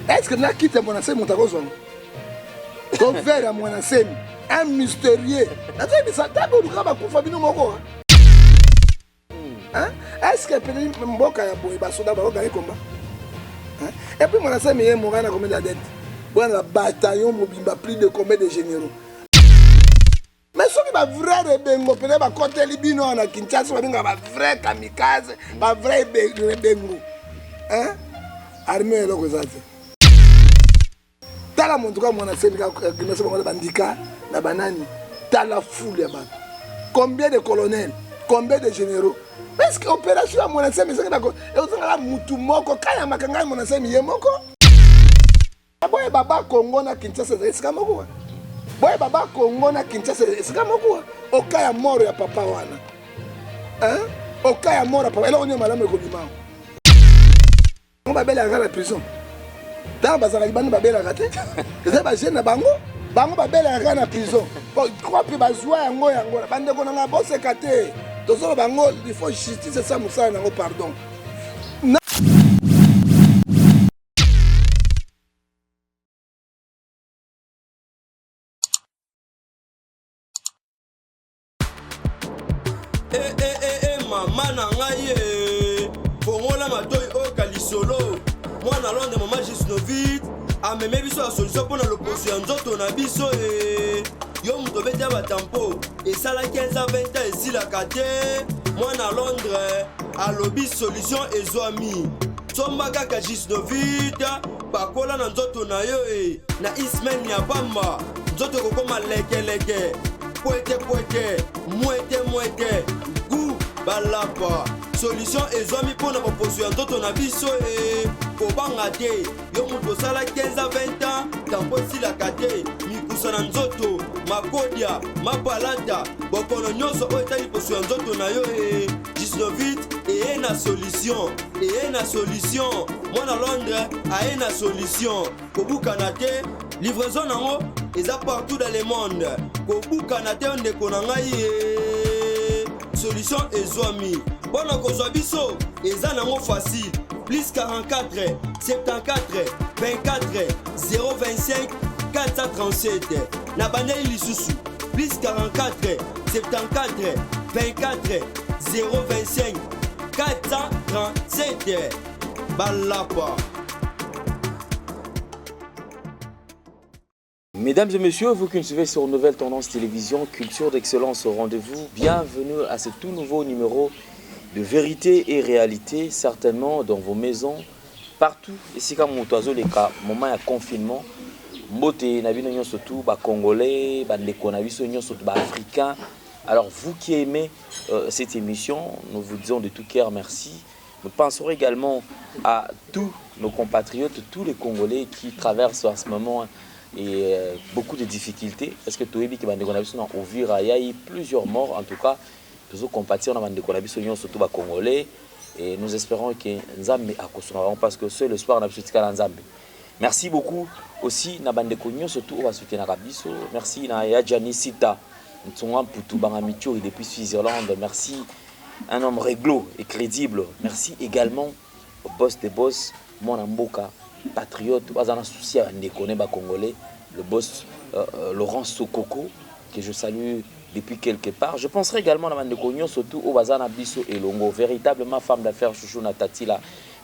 Est-ce que na quitte mon ancien montagozo? Ton verre à mon ancien, un mystérieux. Ça t'a beau nous avoir pour Fabino Moko. Est-ce que peut-être Mboka ya boy basoda ba gagner combat? Et puis mon ancien est mort na combien de dette? Bon la bataillon mobimba plus de combien de généraux. Mais ce qui va vrai rebengo peut-être ba côté libino na Kinshasa ba vrai kamikaze, ba vrai rebengo. Hein? Armée le kozate. Tala mon cas mon ancien qui me bandika na banani. Tala foule ya ba. Combien de colonels, combien de généraux? Est-ce que l'opération à mon ancien, mais c'est que la Moutoumoko, quand il y a Makanga, mon ancien, il y a Moko. Boy Baba Congo na Kinshasa, c'est comme quoi. Boy Baba Congo na Kinshasa, c'est comme quoi. Au cas ya mort ya papa wana. Hein? Au cas ya mort ya papa. Et là on est malade comme ça. On va belle à la prison. Dans bazar ibani ba belle à rater. C'est pas jeune na bango. Bango ba belle à la prison. Quoi puis bazwa yango yango. Bande ko na bosse kate. Il faut justice, c'est ça, Moussa, pardon. Maman nangaye, Fongola matoy o kalisolo. Moi na Londres maman Gisnovit, a même biso la solution pour l'opposition nzoto na biso yo muto bete ba tempo et ça la 15 à 20 ans ici la kate. Moi na Londres a lobby solution ezwami. Somba kaka Gisnovit, bakola na nzoto na yo na ismen ya bamba. Nzoto kokoma leke. Poete, mouete, goût, balapa. Solution ezwami pour la proposition nzoto na biso kobanga te. Yo muto sala 15 à 20 ans, tampo si la kate, mikusa na nzoto, makodia, mapalata, bokono nyonso o etali proposition nzoto na yo Gisnovit et na solution. Moi na Londres a na solution. Kobukana te, livraison nango eza partout dans le monde. Kobukana te ndeko na ngai solution ezwami. Bona kozwa biso eza nango facile. Plus 44 74 24 025 437 na bandeli lisusu. Plus 44 74 24 025 437 balapa. Mesdames et messieurs, vous qui nous suivez sur Nouvelle Tendance Télévision, Culture d'Excellence au rendez-vous, bienvenue à ce tout nouveau numéro de vérité et réalité, certainement dans vos maisons, partout. Ici, comme mon oiseau, les cas, moment de confinement, Mbote, Nabino, surtout, Congolais, surtout, Africains. Alors, vous qui aimez cette émission, nous vous disons de tout cœur merci. Nous penserons également à tous nos compatriotes, tous les Congolais qui traversent en ce moment et beaucoup de difficultés. Parce que tout le monde a eu plusieurs morts, en tout cas, tous les compatriotes surtout les Congolais. Et nous espérons que Nzambe a construit parce que c'est le soir dans Nzambe. Merci beaucoup aussi na bande konyo surtout au soutenir Rabiso. Merci na Yadjani Sita, Ntsonga Poutou Bangamicho depuis Suisse-Irlande. Merci un homme réglo et crédible. Merci également au boss des boss, mon Mboka, patriote, bazana souci à Ndekone ba congolais, le boss Laurent Sokoko que je salue depuis quelque part. Je penserai également à bande konyo surtout au bazana Biso et Longo, véritablement femme d'affaires chouchou Natatila.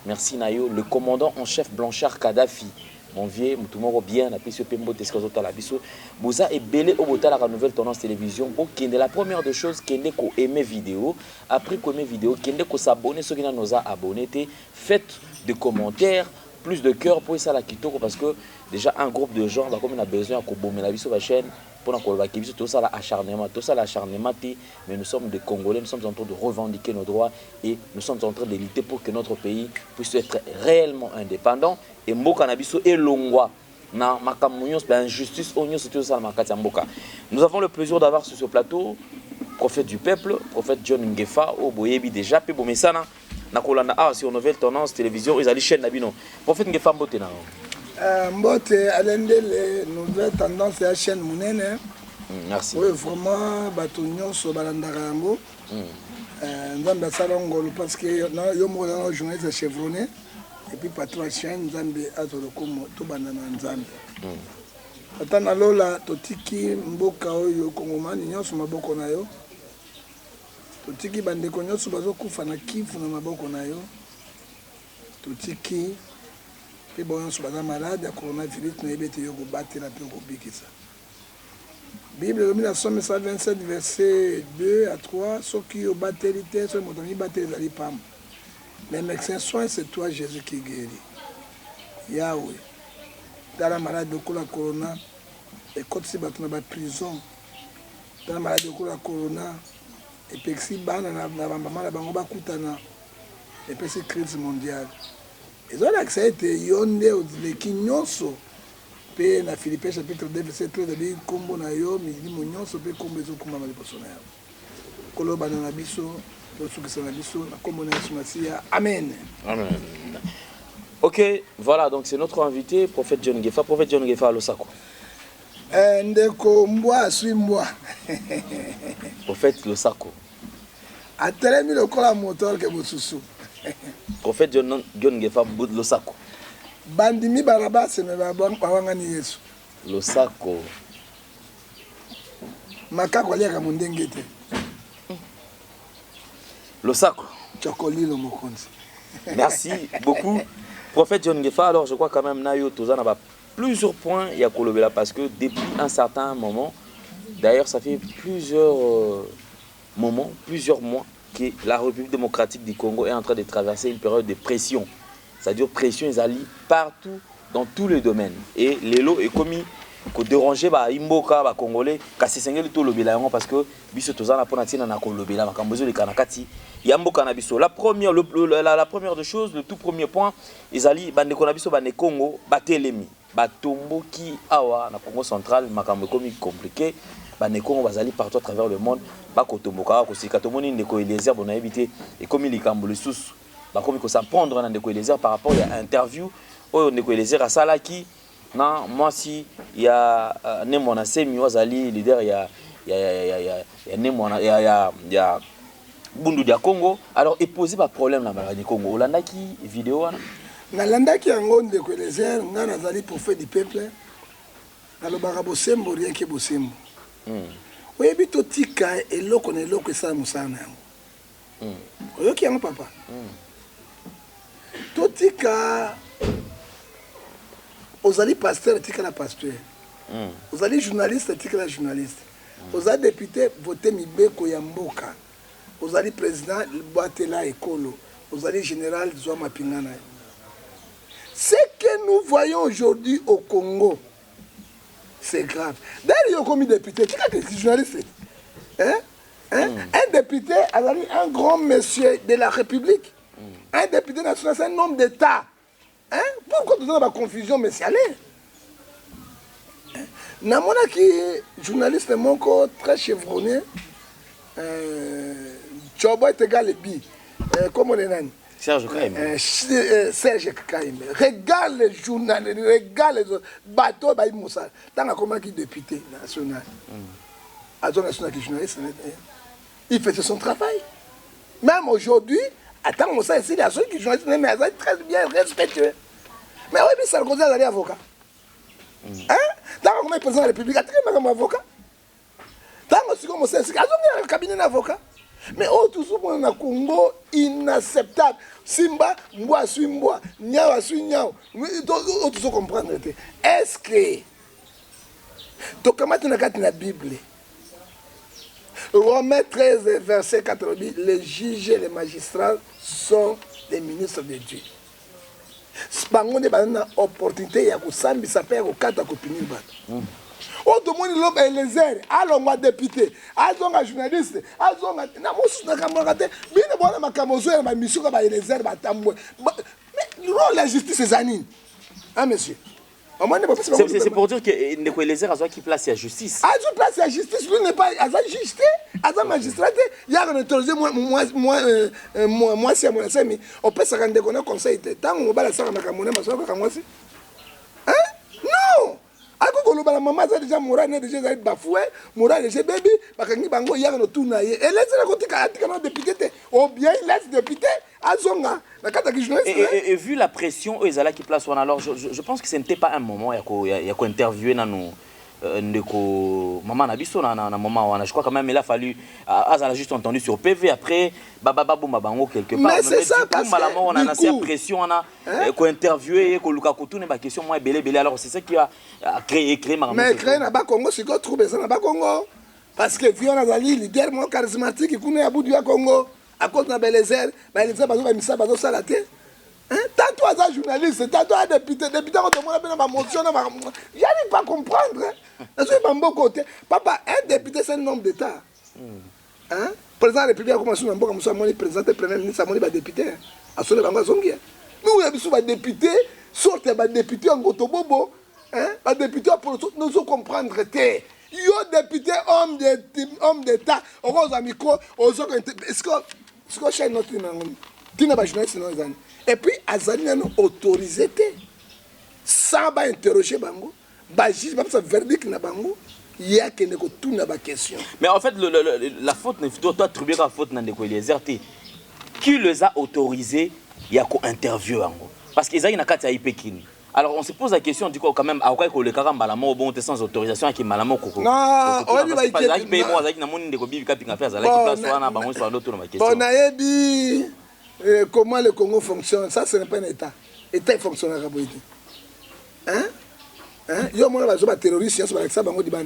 Merci Nayo, le commandant en chef Blanchard Kadhafi. Mon vieux, tout bien, la piste Pembo Tescazoto la biso. Bouza est belé au bout de la Nouvelle Tendance Télévision. Bon, la première des choses, Kende ko aimer vidéo. Après qu'on aime vidéo, Kende ko s'abonner, ceux qui nous a abonnés, faites des commentaires, plus de cœur pour ça la kitoko parce que déjà un groupe de gens, là, comme on a besoin de bomber la biso la chaîne. Tout ça l'acharnement, mais nous sommes des Congolais, nous sommes en train de revendiquer nos droits et nous sommes en train de lutter pour que notre pays puisse être réellement indépendant. Et Mboka Nabiso et Longwa, na makamunios, injustice, nous avons le plaisir d'avoir sur ce plateau prophète du peuple, prophète John Ngefa, au Boyebi déjà, puis Bomesana, Nakolanda A sur Nouvelle Tendance Télévision, ils allaient chaîne Nabino. Prophète Ngefa Mbotena. Mbote alendele Nouvelle Tendance ya chaîne munene. Merci. Oui, vraiment bato nyonso balandaka yango. Nzambe asala ngolo parce que yo mo na journaliste chevronné et puis patron chien nzambe azolokomo to banana nzambe ata na lola totiki mboka oyo kongomani nyonso maboko na yo totiki bandeko nyonso bazokufa na Kivu na maboko na yo totiki pe bo nyonso baza malade ya coronavirus na yebete yo kobatela pe kobikisa Bible lobi na Somme 127 verset 2 à 3 soki yo bateli te so moto mi bateli ezali pamba. Les médecins soignent, c'est toi Jésus qui guérit. Yahweh. Dans la maladie de la corona, et quand tu vas dans la prison, dans la maladie de la corona, et puis si tu vas dans la maman, la bango bakutana, et puis c'est crise mondiale. Ils ont accès à yonde au kinyonso, pe na Philippiens chapitre 2 verset 13 de kombo na yo, mi di monionso pe kombo ezo kuma mali posona. Kolo banana biso. Amen. Amen. Ok, voilà, donc c'est notre invité, prophète John Ngefa. Prophète John Ngefa, Losako. Ndeko mboa sui mboa. Prophète Losako. Atelemi lokola moteur ke mosusu. Prophète John Ngefa, Losako. Bandimi Barabas me bawangani Yesu. Losako. Makako aliaka mondenge te. Losako. Merci beaucoup. Prophète John Ngefa, alors je crois quand même Nayo Tozana va plusieurs points il y a Kolobela parce que depuis un certain moment, d'ailleurs ça fait plusieurs moments, plusieurs mois que la République démocratique du Congo est en train de traverser une période de pression. C'est-à-dire pression, ils allient partout dans tous les domaines. Et les lots est commis ko déranger ba imboka ba congolais kasi sengeli to lobela yango parce que biso tozana pona tina na ko lobela makambozo le kanakati ya mboka na biso la première de choses, le tout premier point ezali bandeko na biso bane Congo batelemi batomboki awa na Congo central makambo komi compliqué bane Congo bazali partout à travers le monde ba kotomboka ko sika tomoni ndeko Eliezer bona ebité et komi likambo lisusu ba komi ko s'apprendre na ndeko Eliezer par rapport à interview oyo ndeko Eliezer asalaki. Non, moi si il y a Nemona Semi Wazali leader il y a Bundu dia Congo alors est posé pas problème la maladie Congo Olanda qui vidéo na landa ki yango ndeko Eliezer ngana zali prophète du peuple na lo baka bosembo rien que bosembo oui bito tika eloko na eloko esa musana yango oyoki yango papa to tika Vous allez pasteur, tika la pasteur. Vous allez journaliste, tika la journaliste. Vous allez député, voter Mibeko Yamboka. Vous allez président, Boatela Ekolo. Vous allez général, Zouama Pingana. Ce que nous voyons aujourd'hui au Congo, c'est grave. D'ailleurs, comme député, tika que journaliste. Un député, un grand monsieur de la République. Un député national, c'est un homme d'État. Hein? Pourquoi tu as la confusion, mais c'est allé. Namona qui journaliste monko très chevronné, Chobo est égal bi. Comment on est Serge Kaime. Serge Kaime. Regarde les journalistes, regarde les autres. Bateau, bah, Moussa. Tant comment qui député national. Azon national qui journaliste, il fait son travail. Même aujourd'hui, attends, Moussa, ici, il y a ceux qui journalistes, mais ils sont très bien respectueux. Mais oui, mais ça le conseille d'aller avocat. Hein? Tant qu'on est président de la République, il y a un avocat. Tant qu'on est comme ça, il y a un cabinet d'avocat. Mais tout ce qu'on a au Congo, inacceptable. Simba, Mboa suit Mboa, Niawa suit Niawa. Tout ce comprendre. Est-ce que, dans la Bible, Romains 13, verset 4, les juges et les magistrats sont les ministres de Dieu. Spango ne bana opportunité ya kusambisa pe ko kata ko punir bato. O to moni loba Eliezer, alonga député, azonga journaliste, azonga na musu na kamera te, bine bona makamozo ya mission ka ba Eliezer batambwe. Mais la justice c'est anine. Ah monsieur. C'est pour dire que Ndeko Eliezer a qui place la justice. A qui place la justice, lui n'est pas à justice, à magistrat. Il y a un interrogé moi c'est mon ami. On peut se rendre compte conseil. Tant on va la faire ma camonne, ma soeur comme moi aussi. Hein? Non. À quoi koloba la maman ça déjà moral né déjà bafoué moral déjà baby bakangi bango yaka no tuna ye et laisse la kotika atika no député ou bien il laisse député azonga na kata ki journaliste et vu la pression eux qui place on alors je pense que ce n'était pas un moment ya ko interviewer na nous ndeko maman na biso na moment wana je crois quand même il a fallu azala juste entendu sur PV après baba bomba bango quelque part mais c'est ça parce que malaman on a assez pression on a ko interviewer ko luka ko tourner ba question moi belé alors c'est ça qui a créé mais créé na ba Congo c'est quoi trouver ça na ba Congo parce que vion azali leader mo charismatique kuna ya budu ya Congo à cause na Belezer Belezer bazo ba misa bazo salaté. Tantôt un journaliste, tantôt un député, quand on a ma motion, j'arrive pas à comprendre. Je suis pas bon côté. Papa, un député, c'est un homme d'État. Président de la République a commencé à me présenter, premier ministre, à mon député. À ce moment-là, nous, on a des députés, sortent des députés en Gotobobo, des députés pour nous comprendre. Yo député, homme d'État, on va aux micro, aux autres. Est-ce que chez notre journaliste, et puis, Azali a autorisé sans interroger Bango, juge le verdict na Bango, il y a que tout na question. Mais en fait, la faute ne doit pas attribuer la faute dans Eliezer. Qui les a autorisés, il y a qu'à interviewer Bango. Parce qu'ils ont une carte à Ipekini. Alors on se pose la question du coup quand même à quoi que le caramba malamo bon sans autorisation qui malamo koko. Non, on dit pas ça qui paye moi ça qui na moni de kobi kapinga faire ça là qui place wana bango sur l'autre ma question. On a dit comment le Congo fonctionne, ça ce n'est pas un État. État il fonctionne à Raboïdi. Yo moi bazo ba terroriste, yo ba ça bango di ban.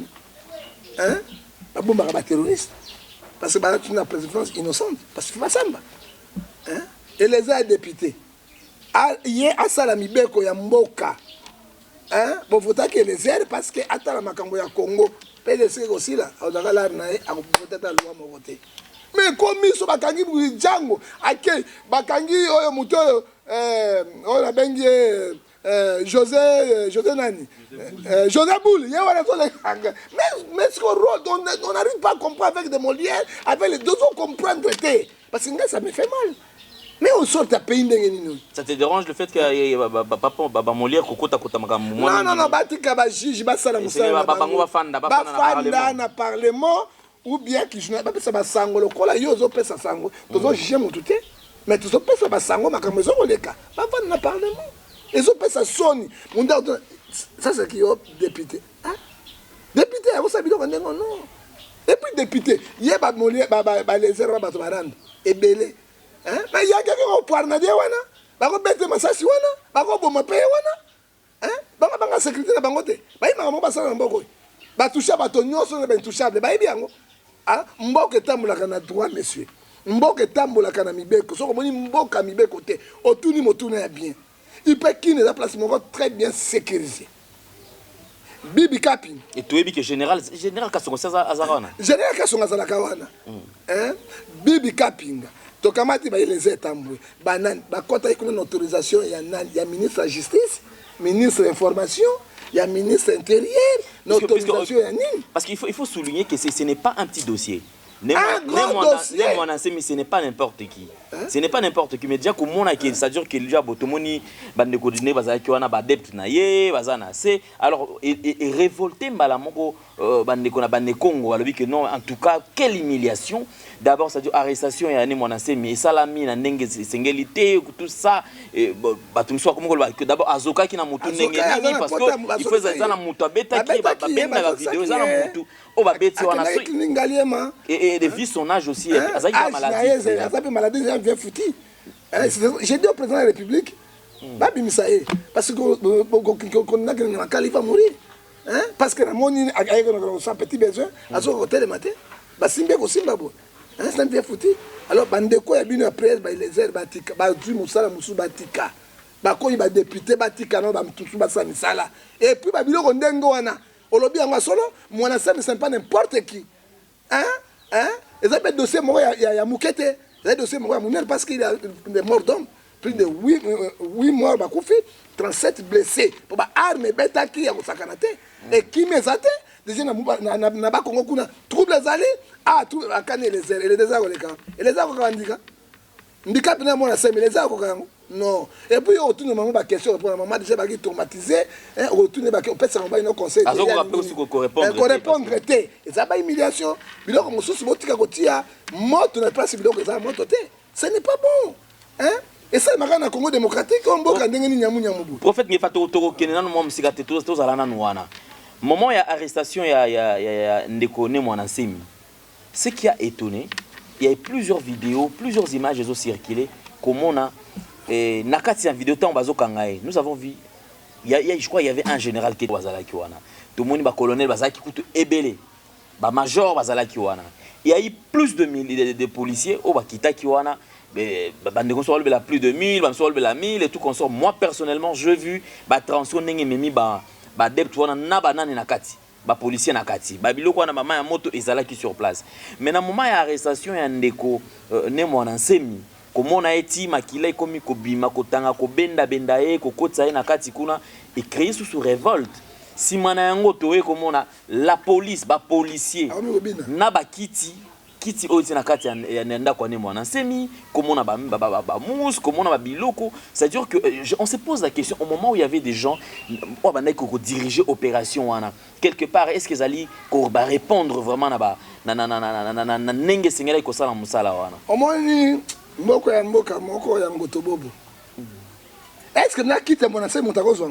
Ba bomba ba terroriste. Parce que ba tu na présidence innocente parce que pas samba. Et les députés hier asala mibeko ya mboka bon vota que les airs parce que atala makambo ya Congo PDC aussi là odaka la na a vota ta loi mo voter mais comme so bakangi jango ake bakangi oyo muto oyo na bengi José nani José Boule il y a wana to le mais ce on n'arrive pas à comprendre avec des Molières avec les deux on comprendre parce que ça me fait mal. Mais on sort à pays d'Engenino. Ça te dérange le fait que papa Molière kokota kota makambo? Non, batika ba juge ba sala musala. Ba fanda na parlement ou bien qui je pas ça ba sango lokola yo zo pesa sango. Tozo juger mutu te. Mais tozo pesa ba sango makambo zo koleka. Ba fanda na parlement. Ezo pesa soni. Munda ça c'est qui yo député. Député vous savez donc non. Et puis député, yé ba Molière ba les erreurs ba to barande. Ebele. Mais il y a quelqu'un qui parle de wana, bako bete masasi wana, bako boma paye wana, banga sécurité na bango te. Ba ima mo basala na mboko. Ba toucher ba to nyoso na ben touchable, ba ibi yango. Mboko etambola na droit monsieur. Mboko etambola na mibeko, soko moni mboka mibeko te. Otuni motuna ya bien. Il peut qui ne la place moko très bien sécurisé. Bibi Kaping. Et tu es que général Kasongo Azarana. Général Kasongo Azarana. Bibi Kaping. Tokamati ba les etambwe banane ba kota ikuna autorisation ya ministre de la justice, ministre de l'information, ya ministre intérieur, l'autorisation ya nini. Parce qu'il faut souligner que ce n'est pas un petit dossier. Ce n'est pas n'importe qui. Ce n'est pas n'importe qui. Mais déjà, c'est-à-dire que déjà, Botomoni, bande coordonnées, bazaki wana badept na ye, bazana c'est. Alors, et révolté Malamoko, bande Congo, alors que non, en tout cas, quelle humiliation. D'abord, c'est-à-dire arrestation et année monacé, mais salami, nenge singélité, tout ça. Batum soit comme d'abord Azoka qui n'a moutou nenge parce que il faut ça na moutou beta qui va ben la vidéo ça na moutou. Oh ba beti wana et de vie son âge aussi azaki maladie. Azaki maladie vient fouti. J'ai dit au président de la République babi misaé parce que qu'on a que Kali va mourir. Parce que la moni avec son petit besoin à son hôtel le matin. Ba simbe ko simba bo. Ça vient fouti. Alors bandeko ya bino après les airs batika ba du musala musu batika. Ba ko ba député batika no ba mutusu ba sa misala. Et puis ba biloko ndengo wana. Olobi yango solo mwana ça ne c'est pas n'importe qui. Et ça peut dossier moko ya mukete. Ça dossier moko ya munel parce qu'il y a des morts d'hommes. Plus de 8 morts ba kufi, 37 blessés. Pour ba arme beta ki ya kosakanate. Et qui mezate déjà na ba Congo kuna trouble zali tout akane les airs et les désagréments et les akokandika ndika pina mona semi les akokango Non. Et puis, on retourne maman ma question, pour la maman déjà qui traumatisé, on retourne on peut s'envoyer nos conseils. Alors on va aussi répondre. Répondre et ça pas humiliation. Biloko mon sous motika kotia, moto na place biloko ça moto té. Ce n'est pas bon. Hein? Et ça marana Congo démocratique on boka ndenge ni nyamu nyamu. Prophète ngefa to kenena no mo msika te to za lana nwana. Moment ya arrestation ya ndeko ne mwana nsemi. Ce qui a étonné, il y a eu plusieurs vidéos, plusieurs images qui ont circulé comment on a nakati en vidéo temps bazo kangae. Nous avons vu je crois il y avait un général qui bazala ki wana. Tout le monde ba colonel bazala ki kutu ebele. Ba major bazala ki wana. Il y a eu plus de policiers au bakita ki wana. Bandeko so la plus de 1000, ban so la 1000 et tout consort. Moi personnellement, j'ai vu ba transition ndenge memi ba debt wana na banane nakati. Ba policier nakati. Ba biloko na mama ya moto ezala ki sur place. Mais na moment ya arrestation ya ndeko ne mwana nsemi. Comment on a été makila komi kobima kotanga ko benda ye ko kotsa ye nakati kuna et créer sous révolte. Si mana yango toé comment on a la police ba policier na ba kiti oti nakati ya nenda kwa ne mwana nsemi comment on a ba mousse comment on a ba biloko, c'est à dire que on se pose la question au moment où il y avait des gens on va ko diriger opération wana quelque part est-ce qu'ils allaient ko ba répondre vraiment na ba na nenge singela ko sala musala wana omoni moko ya mboka moko ya ngotobobo. Est-ce que na quitte mon enseigne montakozwa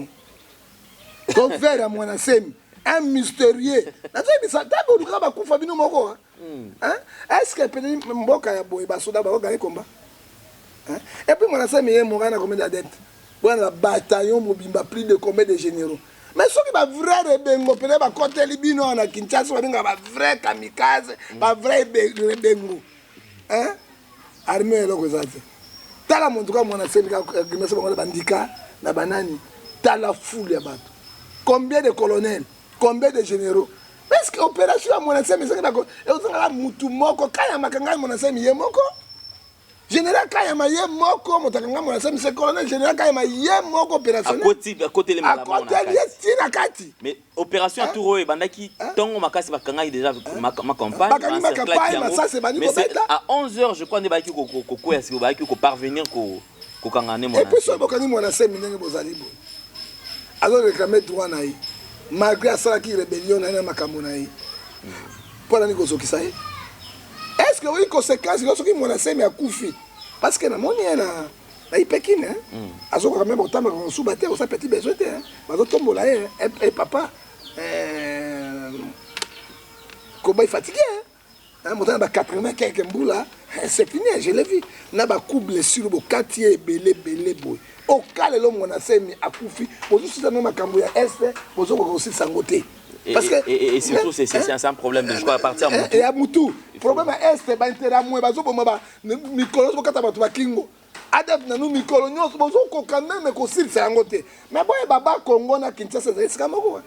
ko vers mon enseigne un mystérieux na tsabi sa tabo du kaba kufa bino moko hein est-ce que peut-être mboka ya boy basoda ba gagner combat hein et puis mon enseigne yé mora na combien de dette bon bataillon mobimba plus de combien de généraux mais ceux qui ba vrai rebengo peut ba côté libino na Kinshasa ba nga ba vrai kamikaze ba vrai rebengo hein armée eloko eza te tala montuka mwana sendika gimese bango bandika na banani tala foule ya bato combien de colonels combien de généraux est-ce que opération ya mwana semi ezanga ko ezanga mutu moko kaya makanga mwana semi ye moko général kaya ma ye moko motakanga mwana semi c'est colonel général kaya ma ye moko opérationnel à côté les malades na kati mais opération touro e bandaki tongo makasi bakanga déjà ma campagne mais c'est à 11h je crois ne baki ko ya siko baki ko parvenir ko kangane mwana et puis so bokani mwana semi ndenge bozali bo alors réclamer droit na yi malgré ça qui rébellion na makambo na yi pour nani kozokisa ye est-ce que oui conséquence lorsque mwana semi akufi parce que na moni na ipekine azo quand même autant que sous bater ça petit besoin te bazo tombola et papa comment il fatigué hein montant ba 80 quelques mboula c'est fini je l'ai vu na ba coup blessure bo quartier belé boy au cas le mwana semi akufi bozo sita na makambo ya est bozo ko aussi sangote parce que et surtout c'est un problème de je crois à partir à Moutou et à Moutou problème est ba intérêt moi bazo bo ba mikolo bo kata bato ba kingo adep na nous mikolo nyos bozo ko quand même ko sir sangote mais boy baba Congo na Kinshasa c'est kamoko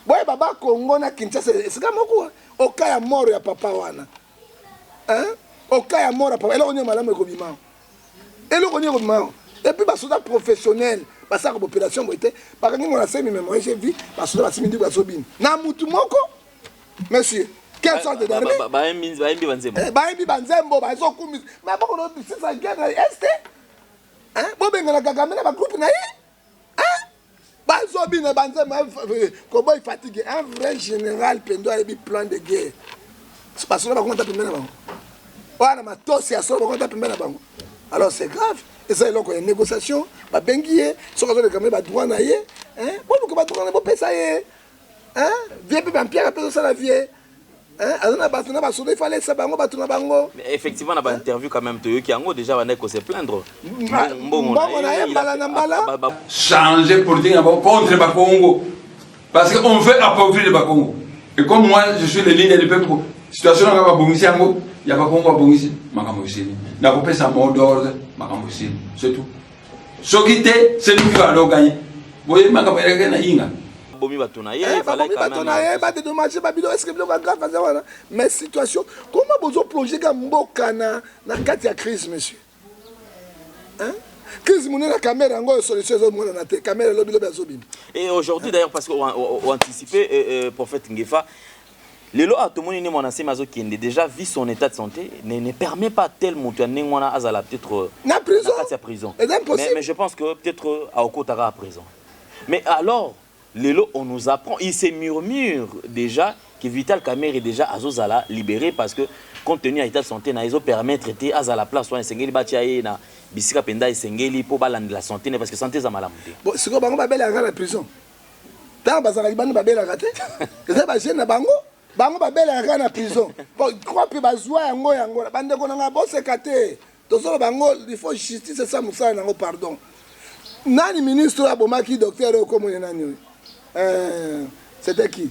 boy baba Congo na Kinshasa c'est kamoko au cas ya mort ya papa wana hein au cas ya mort ya papa eloko malamu ko bima eloko ko bima et puis basoda professionnel basaka opération boité bakangi mona semi même moi j'ai vu basoda basimindi basobini na mutu moko monsieur quelle sorte d'armée baembi banzembo bazokumi mais boko no c'est ça guerre est hein bobenga na kakamela ba groupe na yi hein bazobina banzembo comment il fatigue un vrai général pendo a bi plan de guerre c'est parce que ba konta pembena bango wana matosi ya so ba konta pembena bango alors c'est grave. Et ça, il y a une négociation, il y a des droits, il y a effectivement, on a interview quand même qui ont déjà se plaindre. Changer pour dire contre le Congo. Parce qu'on veut appauvrir le Congo. Et comme moi, je suis le leader du peuple, situation il n'y a pas Congo à Bongisi, il n'y a pas un mot d'ordre, c'est tout. Ce qui était, c'est nous qui allons gagner. Vous voyez, mais situation, comment vous plongez dans la crise, monsieur? Et aujourd'hui, d'ailleurs, parce qu'on anticipait, prophète Ngefa, Les lois à tout le monde qui déjà vu son état de santé ne permet pas tel montant à peut-être na prison. Prison. Mais je pense que peut-être à Okotara à prison. Mais alors, les lois, on nous apprend, il se murmure déjà que Vital Kamerhe est déjà à Zozala libéré parce que compte tenu de l'état de santé, ils ont permis de traiter à la place où il y a bisika penda et sengeli pour balande la santé parce que santé est mal. Bon, c'est quoi bango babela à la prison. Tant bazaka libano babela raté. Que ça ba jeune na bango. Bango babela à la prison. Bon, quoi puis bazwa yango yango. Bande ko nga bo sekate. Tozolo bango il faut justice ça musa nango pardon. Nani ministre abomaki docteur comme nani. C'était qui?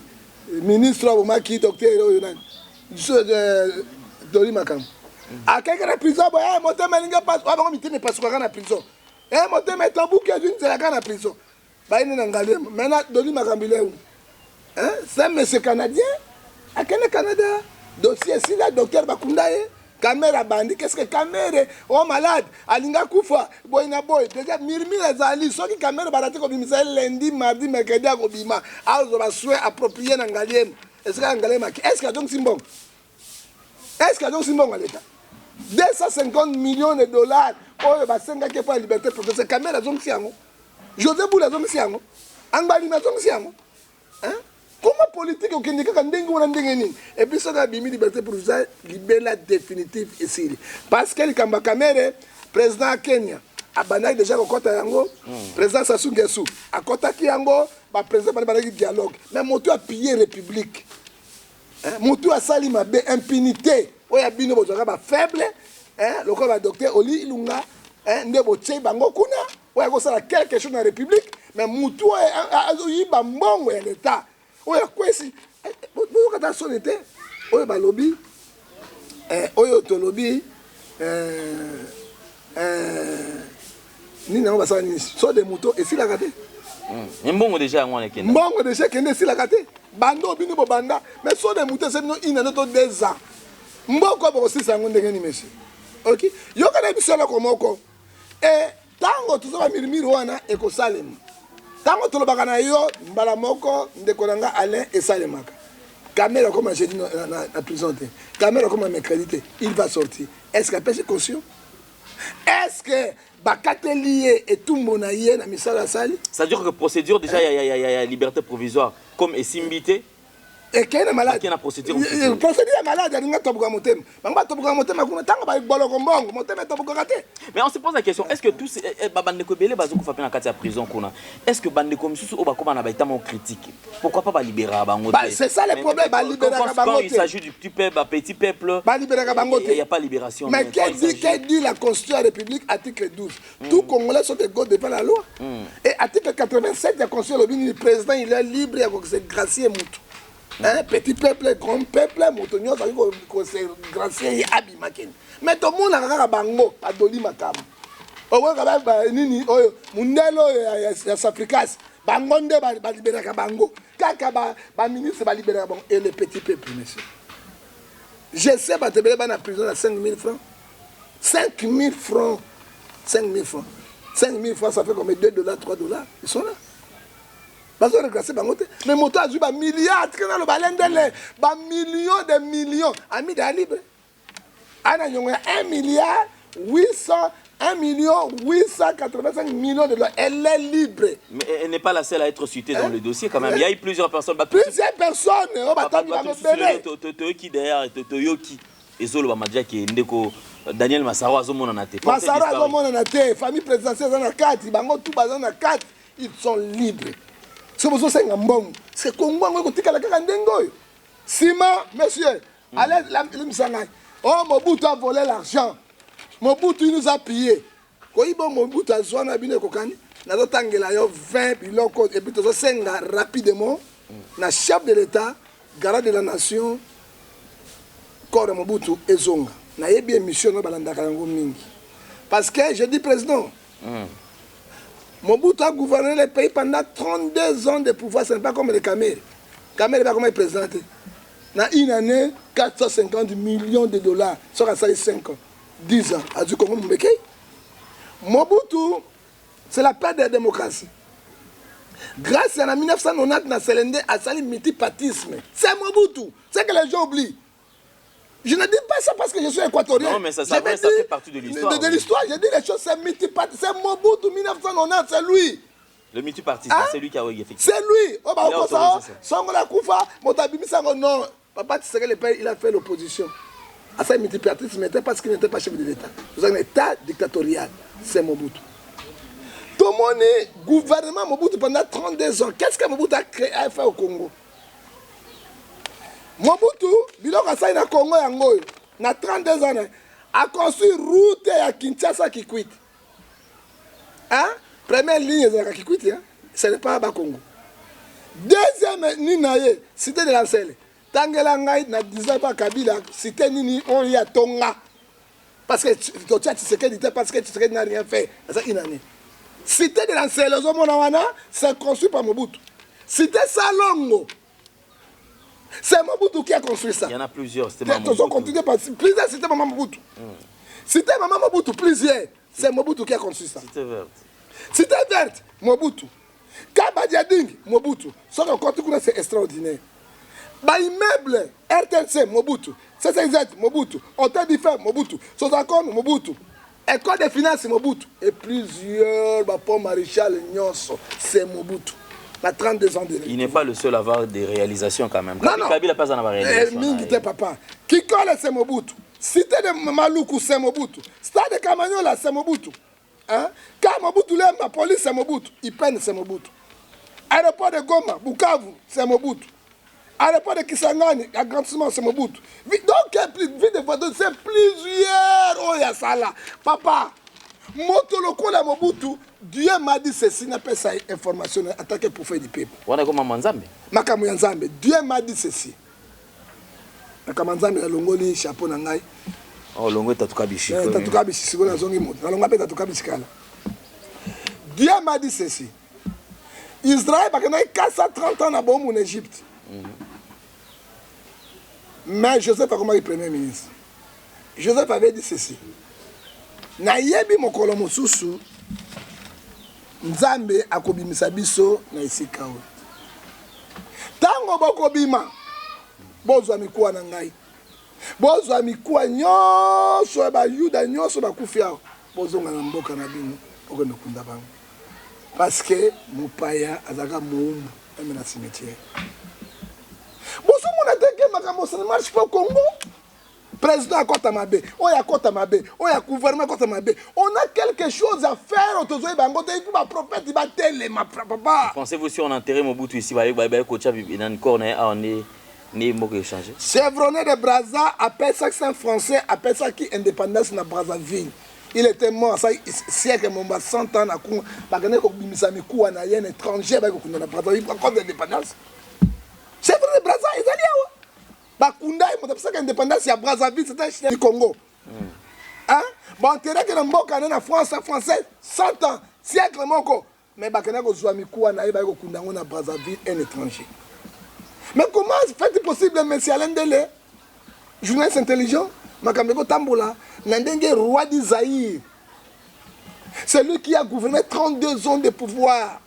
Ministre abomaki docteur nani. Doli Makam. À quelqu'un de prison, monter malinga passe, ah bon, mitine passe quoi dans la prison. Monter mettre bouquet d'une c'est la dans la prison. Bah il n'est n'engalé. Maintenant Doli Makam il est où? C'est monsieur canadien. À quel Canada? Dossier si là docteur Bakundaye. Caméra bandi, qu'est-ce que caméra? Oh malade, alinga kufa, boy na boy. Déjà murmure zali, so qui caméra barate ko bimisa lundi, mardi, mercredi ko bima. Azo ba souhait approprié n'engalé. Est-ce que donc Simbong? Est-ce que donc Simbong à l'État? 250 millions de dollars. Oh, bah, c'est un gars pour la liberté pour que c'est caméra zone siamo. José Boula zone siamo. Angbali na zone siamo. Hein? Comment politique au Kenya quand dengue on dengue et puis ça a bimi liberté pour ça libérer la définitive ici. Parce que le Kamba Kamerhe président Kenya a banal déjà au côté yango président Sassou Nguesso à côté yango ba président ba dialogue mais moto a pillé république. Moto a sali ma impunité oya bino bozoka ba faible le corps docteur Oli Ilunga ndebo tche bango kuna oya ko sala quelque chose dans république mais moto a yiba mbongo ya l'état oya kwesi boyo kata sonete oyo ba lobby oyo to lobby ni na ba sala ni so de moto et si la kate mbongo déjà ngwana kenda mbongo déjà kende si la kate bando bino bo banda mais so de moto c'est no ina to 2 ans mboko bo si sango ndenge ni monsieur OK yo kana bisola ko moko tango tuzo ba mirimiro wana e ko salem tango tolobaka na yo mbala moko ndeko nanga Alain esalemaka caméra comme j'ai dit na prison caméra comme mercredi il va sortir est-ce qu'il est conscient est-ce que bakate lié et tout monaïe na misala sali ça veut dire que procédure déjà il y a liberté provisoire comme esimbité et qu'il y a malade qui a procédure malade il y a tobuka motema banga tobuka motema kuna tanga ba boloko mbongo motema tobuka kate mais on se pose la question est-ce que tous babandeko belé bazuko fa pena kati ya prison kuna est-ce que bandeko misusu o bakoma na baitama critique pourquoi pas ba libérer bango c'est ça le problème ba libérer bango quand il s'agit du petit peuple ba libérer bango il y a pas libération mais qu'est dit la constitution de la République article 12 tout Congolais sont égaux devant la loi et article 87 de la constitution le président il est libre et c'est gracier mutu. Petit peuple, grand peuple, moutonnier, ça veut dire que c'est gracier et abimaken. Mais tout le monde a un bango, à Doli Makam. Au moins, Nini, Mundelo, et Safrikas, Bangonde, va libérer Bango. Kaka, ministre, va libérer Bango. Et le petit peuple, monsieur. Je sais, va te mettre en prison à 5 000 francs. 5 000 francs. 5 000 francs. 5 000 francs, ça fait comme $2, $3. Ils sont là. Parce que regardez, mais moto a joué milliards, millions de millions. Ami de libre. Ana yonga 1 milliard 885 millions de dollars. Elle est libre. Mais elle n'est pas la seule à être citée dans le dossier quand même. Il y a eu plusieurs personnes. Plusieurs personnes. Qui derrière Toyoki et Zolo Bamadja qui est Ndeko Daniel Massaro Azomona Nate. Massaro Azomona Nate. Famille présidentielle dans la 4. Bango tout bazan na 4. Ils sont libres. C'est pour ça que c'est Congo qui a dit Sima, monsieur, allez, oh, Mobutu a volé l'argent. Mobutu nous a pillé. Quand il Mobutu a joué, il a 20 biloko et puis tout ça rapidement. Le chef de l'État, garant de la nation, corps Mobutu et Zonga. Il y a bien mission parce que je dis président. Mobutu a gouverné le pays pendant 32 ans de pouvoir, ce n'est pas comme les Kamerhe. Kamerhe n'est pas comme il présente. Dans une année, 450 millions de dollars. Ça a 5 ans, 10 ans. À du Congo Mbeke. Mobutu, c'est la perte de la démocratie. Grâce à 1990, na Selende a sali multipartisme. C'est Mobutu. C'est que les gens oublient. Je ne dis pas ça parce que je suis équatorien. Non, mais ça fait partie de l'histoire. De l'histoire, je dis les choses, c'est multipartisme. C'est Mobutu 1990, c'est lui. Le multipartisme, c'est lui qui a effectivement. C'est lui. Oh, bah, Il a autorisé ça. Songola Koufa, Motabimi Sango, non. Papa Tshisekedi le père, il a fait l'opposition. À ça, multipartisme n'était parce qu'il n'était pas chef de l'État. Vous avez un État dictatorial. C'est Mobutu. Tout le monde est gouvernement Mobutu pendant 32 ans. Qu'est-ce que Mobutu a fait au Congo? Mobutu, biloko asali na Congo yango na 32 ans a construit route à Kinshasa Kikwit. Hein? Première ligne de Kikwit, hein? Ce n'est pas à Congo. Deuxième ligne, cité de Lancelle. Tangela ngai na 19 ans Kabila, cité nini on y a Tonga. Parce que Tshisekedi était parce que Tshisekedi n'a rien fait. Ça une année. Cité de Lancelle, c'est construit par Mobutu. Cité Salongo. C'est Mobutu qui a construit ça. Il y en a plusieurs. C'était Mobutu. Plusieurs, c'était Maman Mobutu. C'était Maman Mobutu, plusieurs. C'est Mobutu qui a construit ça. Cité verte. Cité verte, Mobutu. Kabadiading, Mobutu. Ce qu'on continue, c'est extraordinaire. Bah, immeuble, RTLC, Mobutu. CCZ, Mobutu. Hôtel d'Ifer, Mobutu. Sosakon, Mobutu. École des finances, Mobutu. Et plusieurs, Bapo Maréchal, Nyonso, c'est Mobutu. À 32 ans de Il n'est pas le seul à avoir des réalisations quand même. Non. Kabila pas en avoir réalisation. Mingi papa. Kikole, c'est Mobutu. Cité de Maluku, c'est Mobutu. Stade de Kamanyola, c'est Mobutu. Hein? Quand Mobutu l'aime, la police, c'est Mobutu. Ipen, c'est Mobutu. Aéroport de Goma, Bukavu, c'est Mobutu. Aéroport de Kisangani, agrandissement, c'est Mobutu. Donc, c'est plusieurs. Oh, il y a ça là. Papa, Motoloko la Mobutu, Dieu m'a dit ceci, n'a pas ça information attaqué pour faire du peuple. On a comme Manzambe. Makamu Nzambe, Dieu m'a dit ceci. Makamu Nzambe la longoli chapeau na ngai. Oh, longo tatukabishi. Tatukabishi siko na zongi moto. Na longa pe tatukabishi kala. Dieu m'a dit ceci. Israël bakana 430 ans na bon en Égypte. Mais Joseph a commencé premier ministre. Joseph avait dit ceci. Na yebi mokolo mosusu Nzambe akobimisa biso na esika oyo. Tango bokobima bozwa mikuwa na ngai. Bozwa mikuwa nyonso ba Yuda nyonso bakufi awo. Bozonga na mboka na bino okende kunda bango. Parce que mopaya azaka muumbu même na cimetière. Boso mona teke makambo ça ne marche pas au Congo. Président à Kota Mabe, Oya Kota Mabe, Oya gouvernement Kota Mabe. On a quelque chose à faire au Tozoé Bangote, il va prophète, il va télé, ma papa. Pensez-vous si on enterrait Mobutu ici, il va y avoir un corps, on est échangé. Chevronnet de Brazza appelle ça que c'est un Français, appelle ça qui indépendance na Brazzaville. Il était mort, ça siècle, mon 100 ans, parce qu'il y a un étranger, il y a un Brazzaville, encore d'indépendance. Chevronnet de Brazza, ils allaient où? Bakunda, il y a indépendance à Brazzaville, c'est un chien du Congo. Hein? Bon, tu es que mboka en France, français, 100 ans, siècle moko. Mais bakana ko zwa mikuwa na iba ko kundango na Brazzaville un étranger. Mais comment fait-il possible, monsieur Alain Dele, journaliste intelligent, Makambeko Tambola, Nandenge roi d'Isaïe, celui qui a gouverné 32 ans de pouvoir.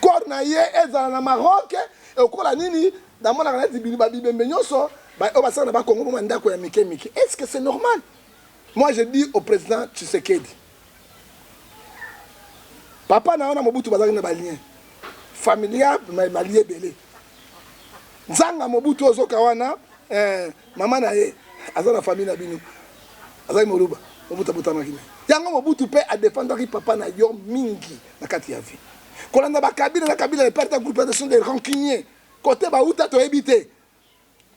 Kornaye est dans le Maroc, et au Kolanini, dans mon arrêt de Bilibabibembenyoso, est-ce que c'est normal? Moi, je dis au président Tshisekedi, papa n'a pas Mobutu bazaki na balien, familia malien belé. Nzanga Mobutu ozoka wana, maman na ye, azana famille na bino, azaki Moruba, Mobutu butana kina. Yango Mobutu pe a défendre ki papa na yo mingi na kati ya vie. Kolanda ba Kabila na Kabila le parti groupe de sont des rancuniers. Côté ba uta to ebité.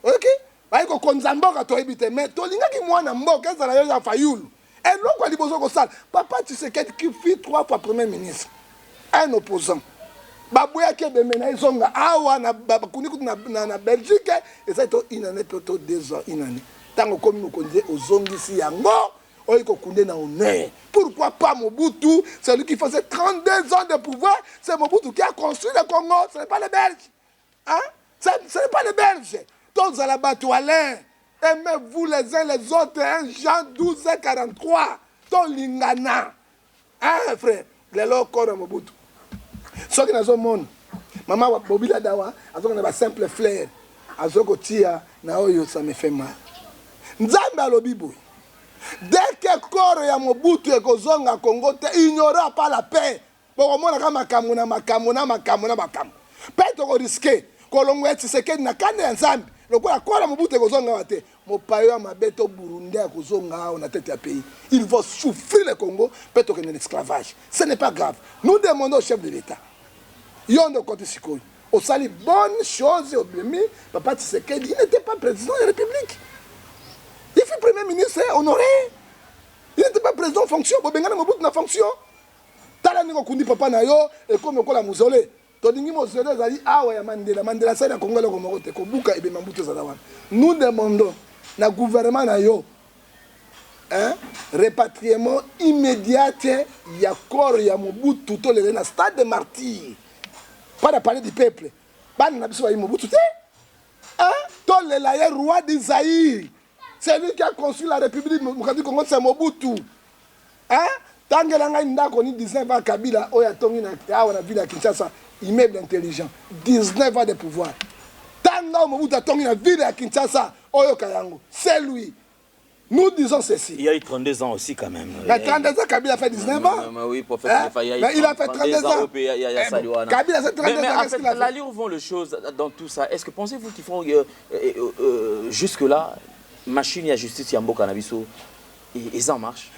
OK? Ba ko konzamboka to ebité, mais to linga ki mwana mboka ezala yo ya fayulu. Et loko ali bozo ko sala. Papa Tshisekedi qui fit 3 fois premier ministre. Un opposant. Baboya ke bemena izonga awa na bakuni na Belgique et ça to inane to 2 ans inane. Tango komi mokonze ozongisi yango. Pourquoi pas Mobutu? C'est lui qui faisait 32 ans de pouvoir. C'est Mobutu qui a construit le Congo. Ce n'est pas les Belges. Hein? Ce n'est pas les Belges. Tous à la Batoualin. Aimez-vous les uns les autres. Hein? Jean 12 et 43. Ton Lingana. Hein, frère? Les locaux de Mobutu. Ce qui est monde, maman Bobila Dawa, a simple flair, tia na oyo, ça me fait mal. Nzambe alobi boy. Dès que corps ya Mobutu et Kozonga Congo, il n'y aura pas la paix. Pour moi, la makamuna. Peut-être risquer. Kolongwe Tshisekedi na kande ya Nzambe. Lokola corps ya Mobutu et Kozonga wate. Mopayo mabeto Burundi à Kozonga on a tête à pays. Ils vont souffrir le Congo. Peut-être qu'il y a un esclavage. Ce n'est pas grave. Nous demandons au chef de l'État. Yondo Kote Sikoy. Au sali bonne chose au Bemi. Papa Tshisekedi, il n'était pas président de la République. Il fut premier ministre honoré. Il n'était pas président en fonction. Bobengana Mobutu na fonction. Tala ningo kundi papa na yo et comme ko la muzole. Todingi mozole zali awa ya Mandela. Mandela sa na Congo le Komorote ko buka ebe Mambutu zalawana. Nous demandons na gouvernement na yo répatriement immédiat ya corps ya Mobutu to le na stade de martyrs. Pas de parler du peuple. Ban na biso ya Mobutu te. To le la roi d'Isaïe. C'est lui qui a construit la République du Congo, c'est Mobutu. Tangelanga ndako ni 19 ans Kabila, oya tongi na ville à Kinshasa, immeuble intelligent. 19 ans de pouvoir. Tanga Mobutu a tongi na ville à Kinshasa, oyo kayango. C'est lui. Nous disons ceci. Il y a eu 32 ans aussi quand même. Mais 32 ans, Kabila a fait 19 ans. Oui, prophète, il a fait 32 ans. Kabila a fait 32 ans. En fait, l'allure vont les choses dans tout ça. Est-ce que pensez-vous qu'ils font jusque-là machine à justice Yambo Canabiso et en marche?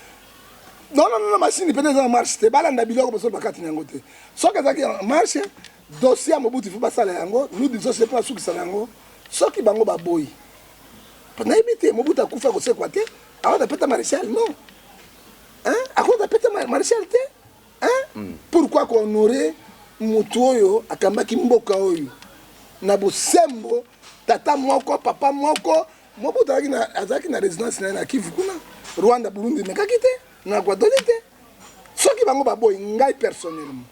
Non, machine peut-être en marche. C'est pas la biloko parce que bakati nyangote. Ce que ça qui en marche, dossier à Mobutu faut pas ça yango. Nous disons c'est pas sous qui ça yango. Ce qui bango ba boy. Pendant éviter Mobutu a kufa ko se kwate. Avant de péter maréchal non. À cause de péter maréchal te. Pourquoi qu'on aurait mutoyo akambaki mboka oyo. Na bosembo tata moko papa moko Mobutu azaki na résidence na Kivu kuna. Rwanda Burundi mekakite. Na kwa donite. Soki bango baboy ngai personnellement.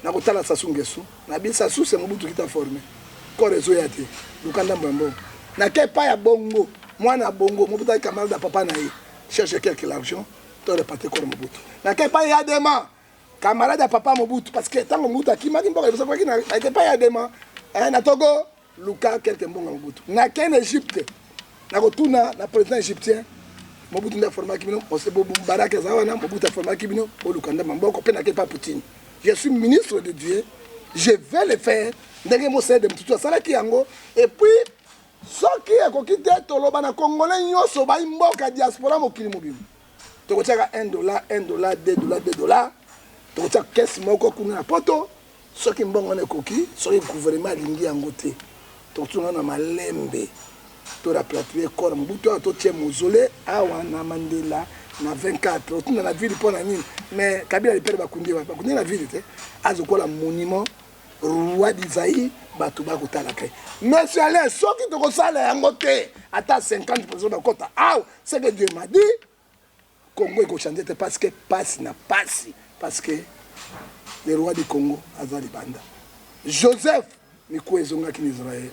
Na kotala Sassou Nguesso. Na bi Sassou c'est Mobutu qui t'a formé. Ko réseau yate. Lukanda mbambo. Na kepa ya bongo. Mwana bongo Mobutu a camarade de papa na ye. Cherche quelque l'argent. To repartir ko Mobutu. Na kepa ya dema. Camarade de papa Mobutu parce que tant Mobutu akimaki mboka biso kwa kina kepa ya dema. Na Togo Luka quelque mbonga Mobutu. Na ken Égypte. Na kotuna na président égyptien. Mobutu nda forma kibino, Osebo Mbaraka Zawana, Mobutu a forma kibino, Olukanda Mamboko, Penake pas Poutine. Je suis ministre de Dieu, je vais le faire. Ndenge mo sede mtutu asala ki yango et puis soki akokite toloba na congolais nyoso ba mboka diaspora mokili mobimba. Tokotiaka $1, $2, tokotiaka kesi moko kuna na poto, soki mbongo na koki, soki gouvernement lingi yango te. Tokotunga na malembe. To rapatrier corps Mobutu a to tie mausolée awa na Mandela na 24 otuna na ville pour na nini mais Kabila le père bakundi na ville te azokola monument roi d'Isaïe batu ba kotala kai monsieur Alain soki to kosala yango te ata 50% bakota c'est que Dieu m'a dit Congo eko changer te parce que passe na passe parce que le roi du Congo azali banda Joseph Mikou ezonga ki Israël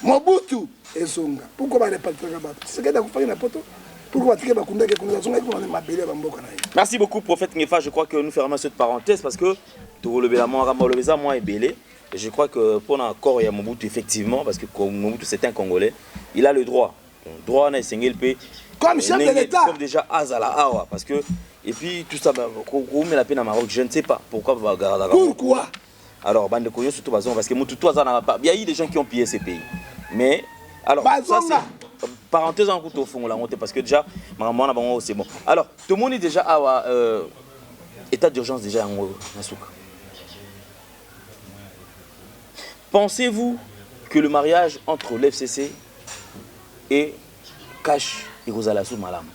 Mobutu ezonga. Pourquoi ba repartir ka bato? C'est que da kufanya na poto. Pourquoi tu ba kunda ke kunda zonga ko na mabele ba mboka na ye. Merci beaucoup prophète Ngefa, je crois que nous fermons cette parenthèse parce que tout le bélamon ramba le beza moi est belé. Je crois que pour encore il y a Mobutu effectivement parce que Mobutu c'est un Congolais, il a le droit. Le droit na sengel pe comme chef de l'État. Comme déjà Azala Awa parce que et puis tout ça ko met la peine à Maroc, je ne sais pas pourquoi va garder. Pourquoi? Alors bande koyo surtout bazon parce que Mobutu toi ça n'a pas il y a eu des gens qui ont pillé ces pays. Mais alors, ça c'est parenthèse en route au fond là, parce que déjà, c'est bon. Alors, tout le monde est déjà à état d'urgence déjà en Nasuka. Pensez-vous que le mariage entre l'FCC et Cash et Rosalassou Malam,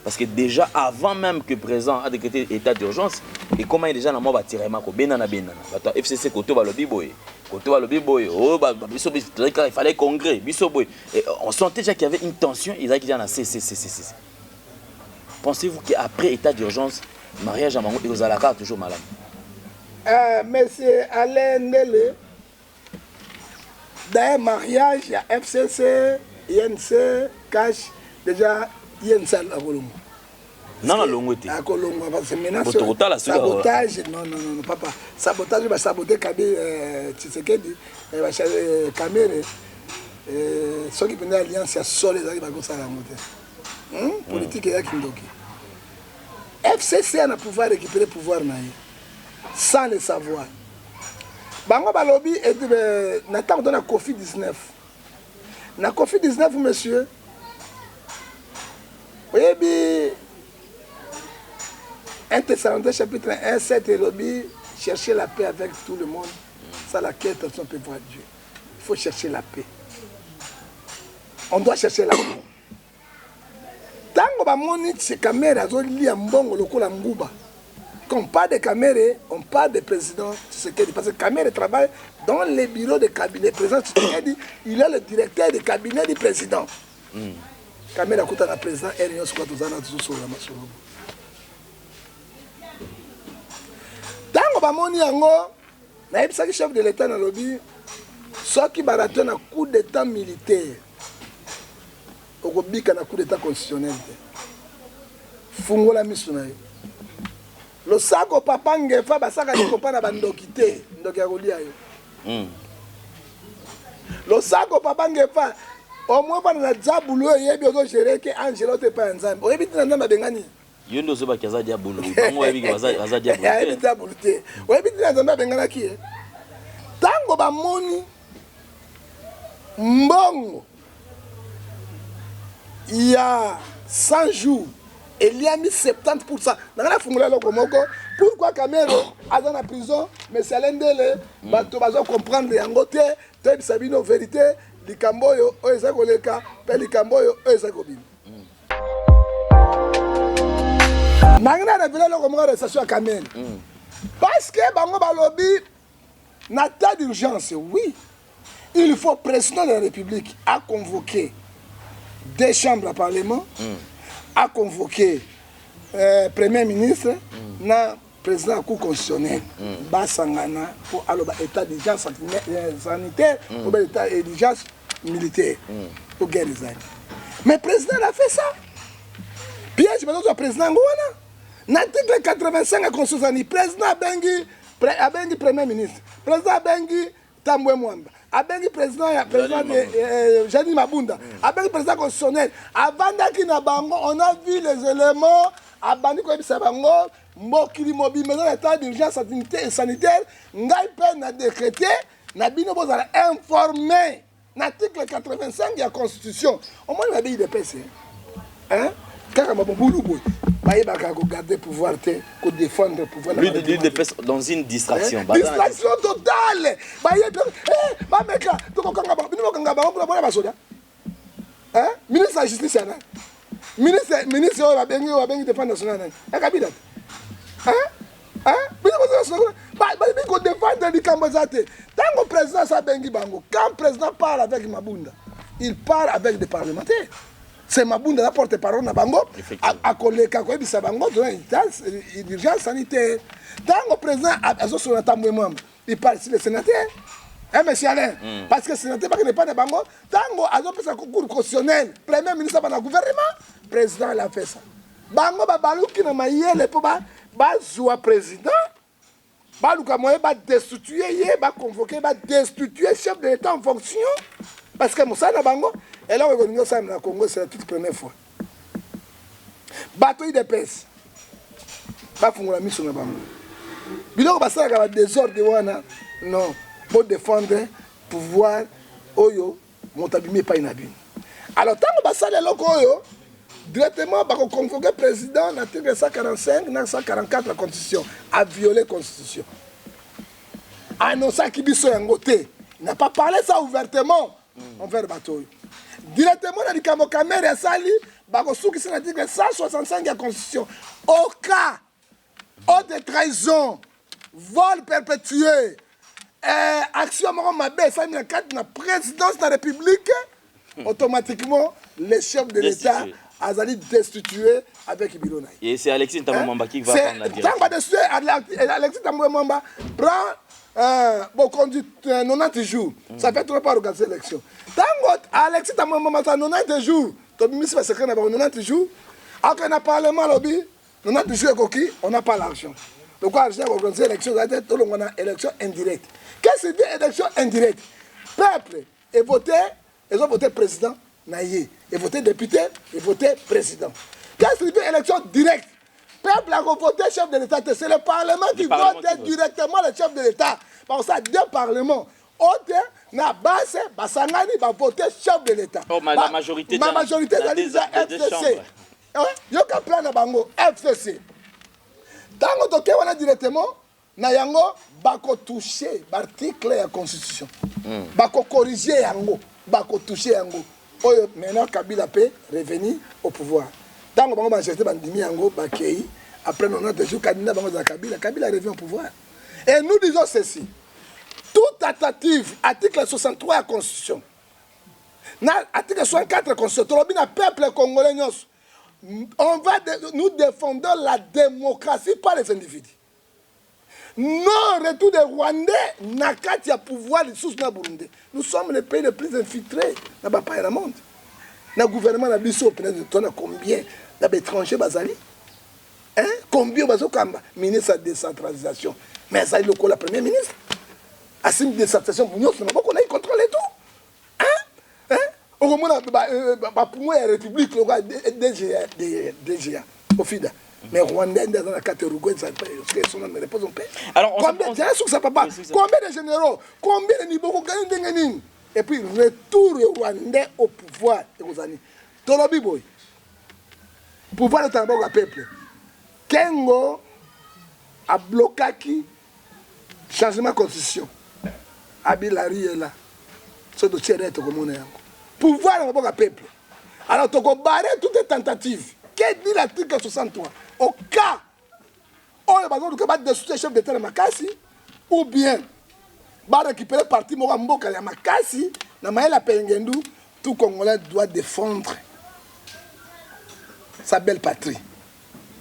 parce que déjà avant même que le président a décrété état d'urgence, et comment il est déjà dans le bâtiment, FCC côté Balobi Boy. Il fallait congrès. On sentait déjà qu'il y avait une tension. Ils avaient dit c'est. Pensez-vous qu'après état d'urgence, mariage à Mango et aux Alaka toujours malade? Monsieur Alain Nele, d'un mariage, il y a FCC, INC, Cash, déjà INC à Volumbo. Non, non, l'ongwete. Ah, Kolongo, c'est menace. Sabotage. Non, papa. Sabotage, il va saboter Kabé, Tshisekedi, il va Kamere. Ceux qui prenaient l'alliance, il y a seul les gens qui vont la monter. Politique, il y a Kindoki. FCC a le pouvoir de récupérer le pouvoir sans le savoir. Bango Balobi et Nathan donne la Covid-19. La Covid-19, monsieur. Oui, bien. 1 Thessaloniciens chapitre 1, 7 et lobby, chercher la paix avec tout le monde. Ça, laquelle personne peut voir Dieu. Il faut chercher la paix. On doit chercher la paix. Tango ba moni ces caméras zo li mbongo lokola nguba. Quand on parle de caméras, on parle de président Tshisekedi parce que caméra travaille dans les bureaux de cabinet. Le président Tshisekedi, il est le directeur du cabinet du président. Caméra kuta na président et réunion soit tous ana tous sur la masolo. Tango ba moni yango na ebisa chef de l'état na lobby soit qui baraton na coup d'état militaire. Okobika na coup d'état constitutionnel. Fungola misuna yo. Lo sako papa ngefa basaka likopa na bandoki te, ndoki ya kolia yo. Lo sako papa ngefa au moins pas na diabulu yebi ozo gérer que Angelo te pa nzambe. Oyebi tina nzambe bengani. Yo ndo zo ba kaza diabulu. Bango yebi ke baza diabulu. Yebi diabulu te. Oyebi tina nzambe bengana ki. Tango ba moni mbongo il y a 100 jours, il y a mis 70%. Pourquoi Kamero a dans la prison, mais c'est l'un d'eux, tu vas comprendre les angotés, tu as sabi nos vérités, les camboyo, eux, ils ont les cas, les camboyo, eux, ils ont les Nangna révélé le comment de station à Kamel. Parce que Bango Balobi n'a pas d'urgence, oui. Il faut président de la République à convoquer des chambres à parlement, à convoquer Premier ministre, na président de la Cour constitutionnelle, Bassangana, pour l'état d'urgence sanitaire, pour l'état d'urgence militaire, pour guerre des armes. Mais le président a fait ça. Puis je me dis au président Ngouana, l'article 85 de la Constitution, le président a bengi Premier ministre, le président a bengi Tambwe Mwamba. Avec président de Jani Mabunda, avec le président constitutionnel, avant d'être na bango, on a vu les éléments, à Bandi Koyebisabango, Mokili Mobi, mais dans l'état d'urgence sanitaire, Ngaï Pen a décrété, Nabino Bozala informé, l'article 85 de la Constitution. Au moins, il y a des PC. Hein? Quand on a garder le pouvoir, pour défendre le pouvoir. Lui de faire dans une distraction. Distraction totale. Ministre de la Justice, ministre de la Défense nationale. Tant que le président Sabengi Bango, quand le président parle avec Mabunda, il parle avec des parlementaires. C'est Mabunda la porte-parole na bango à koleka ko ebisa bango une urgence sanitaire. Tant que président azo na tamwe membre, il parle sur le sénateur. Monsieur Alain, parce que le sénateur n'est pas de bango, tango azo pesa cour constitutionnel, premier ministre dans le gouvernement, président l'a fait ça. Bango ba baluki na mayele po ba zoa président. Baluka moye ba destituer ba convoquer ba destituer chef de l'état en fonction parce que Moussa na bango. Et là, on est au Congo, c'est la toute première fois. Bateau de pèse. Pas pour la mission. Biloko basala désordre wana non pour défendre pouvoir oyo montabimi pas inabine. Alors tant que basala loko oyo directement ba convoquer président l'article 145 na 144 la constitution a violé la constitution. Annonça kibiso yangote. Il n'a pas parlé ça ouvertement envers bateau. Directement dans le camp caméra sali bakosukisa na l'article 165 de la constitution au cas de trahison, vol perpétué, action moro mabe ça na cadre na présidence de la République, automatiquement les chefs de l'État azali destitué avec Bilona. Et c'est Alexis Tamwamba qui va prendre la direction. Alexis Tamwamba prend bon conduit 90 jours. Ça fait trop pas organiser l'élection. Tant que Alexis Tamwamba 90 jours, tu as mis ce secret dans 90 jours. Après, on a parlement, lobby, on a touché coquille, on n'a pas l'argent. Donc, on a organisé l'élection, on a élection indirecte. Qu'est-ce que c'est élection indirecte? Peuple est voté, ils ont voté président, naïe. Et voté député, et voté président. Qu'est-ce que c'est élection directe? Peuple a voté chef de l'État. C'est le Parlement qui vote directement le chef de l'État. Parce que ça, deux parlements. Autre, na base, Basangani va voter chef de l'État. Oh, la majorité ma majorité, c'est FCC. Il y a un plan de Bango, FCC. Tant que on a directement, na yango, bako toucher l'article de la Constitution. Bako corriger yango, bako toucher yango. Maintenant, Kabila peut revenir au pouvoir. Tant que on a acheté Bandimi yango, bakei, après 90 jours, Kabila revient au pouvoir. Et nous disons ceci. Toute tentative, article 63 de la Constitution, article 64 de la Constitution, le peuple congolais, nous défendons la démocratie par les individus. Non, retour des Rwandais, Nakati a pouvoir les sous na Burundi. Nous sommes le pays le plus infiltré dans le monde. Le gouvernement a dit combien d'étrangers bazali? Combien de ministre de décentralisation? Mais ça est le premier ministre. Asim décentralisation, nous ne pouvons pas contrôler tout. Au moment où la République, DGA, au FIDA. Mais Rwandais, dans la catégorie, son nom ne répond pas. Alors, combien de généraux, combien de niveaux gagnent? Et puis, retour Rwandais au pouvoir. Tolobi boy. Pouvoir de Tambour à peuple. Kengo a bloqué qui changement de constitution. Abilari est là. C'est de tirer tout le monde. Pouvoir de Tambour peuple. Alors, tu as barré toutes les tentatives. Qu'est-ce dit l'article 63? Au cas où il va destituer le chef d'État de Makassi, ou bien va récupérer le parti Mboka de Makassi, tout Congolais doit défendre sa belle patrie.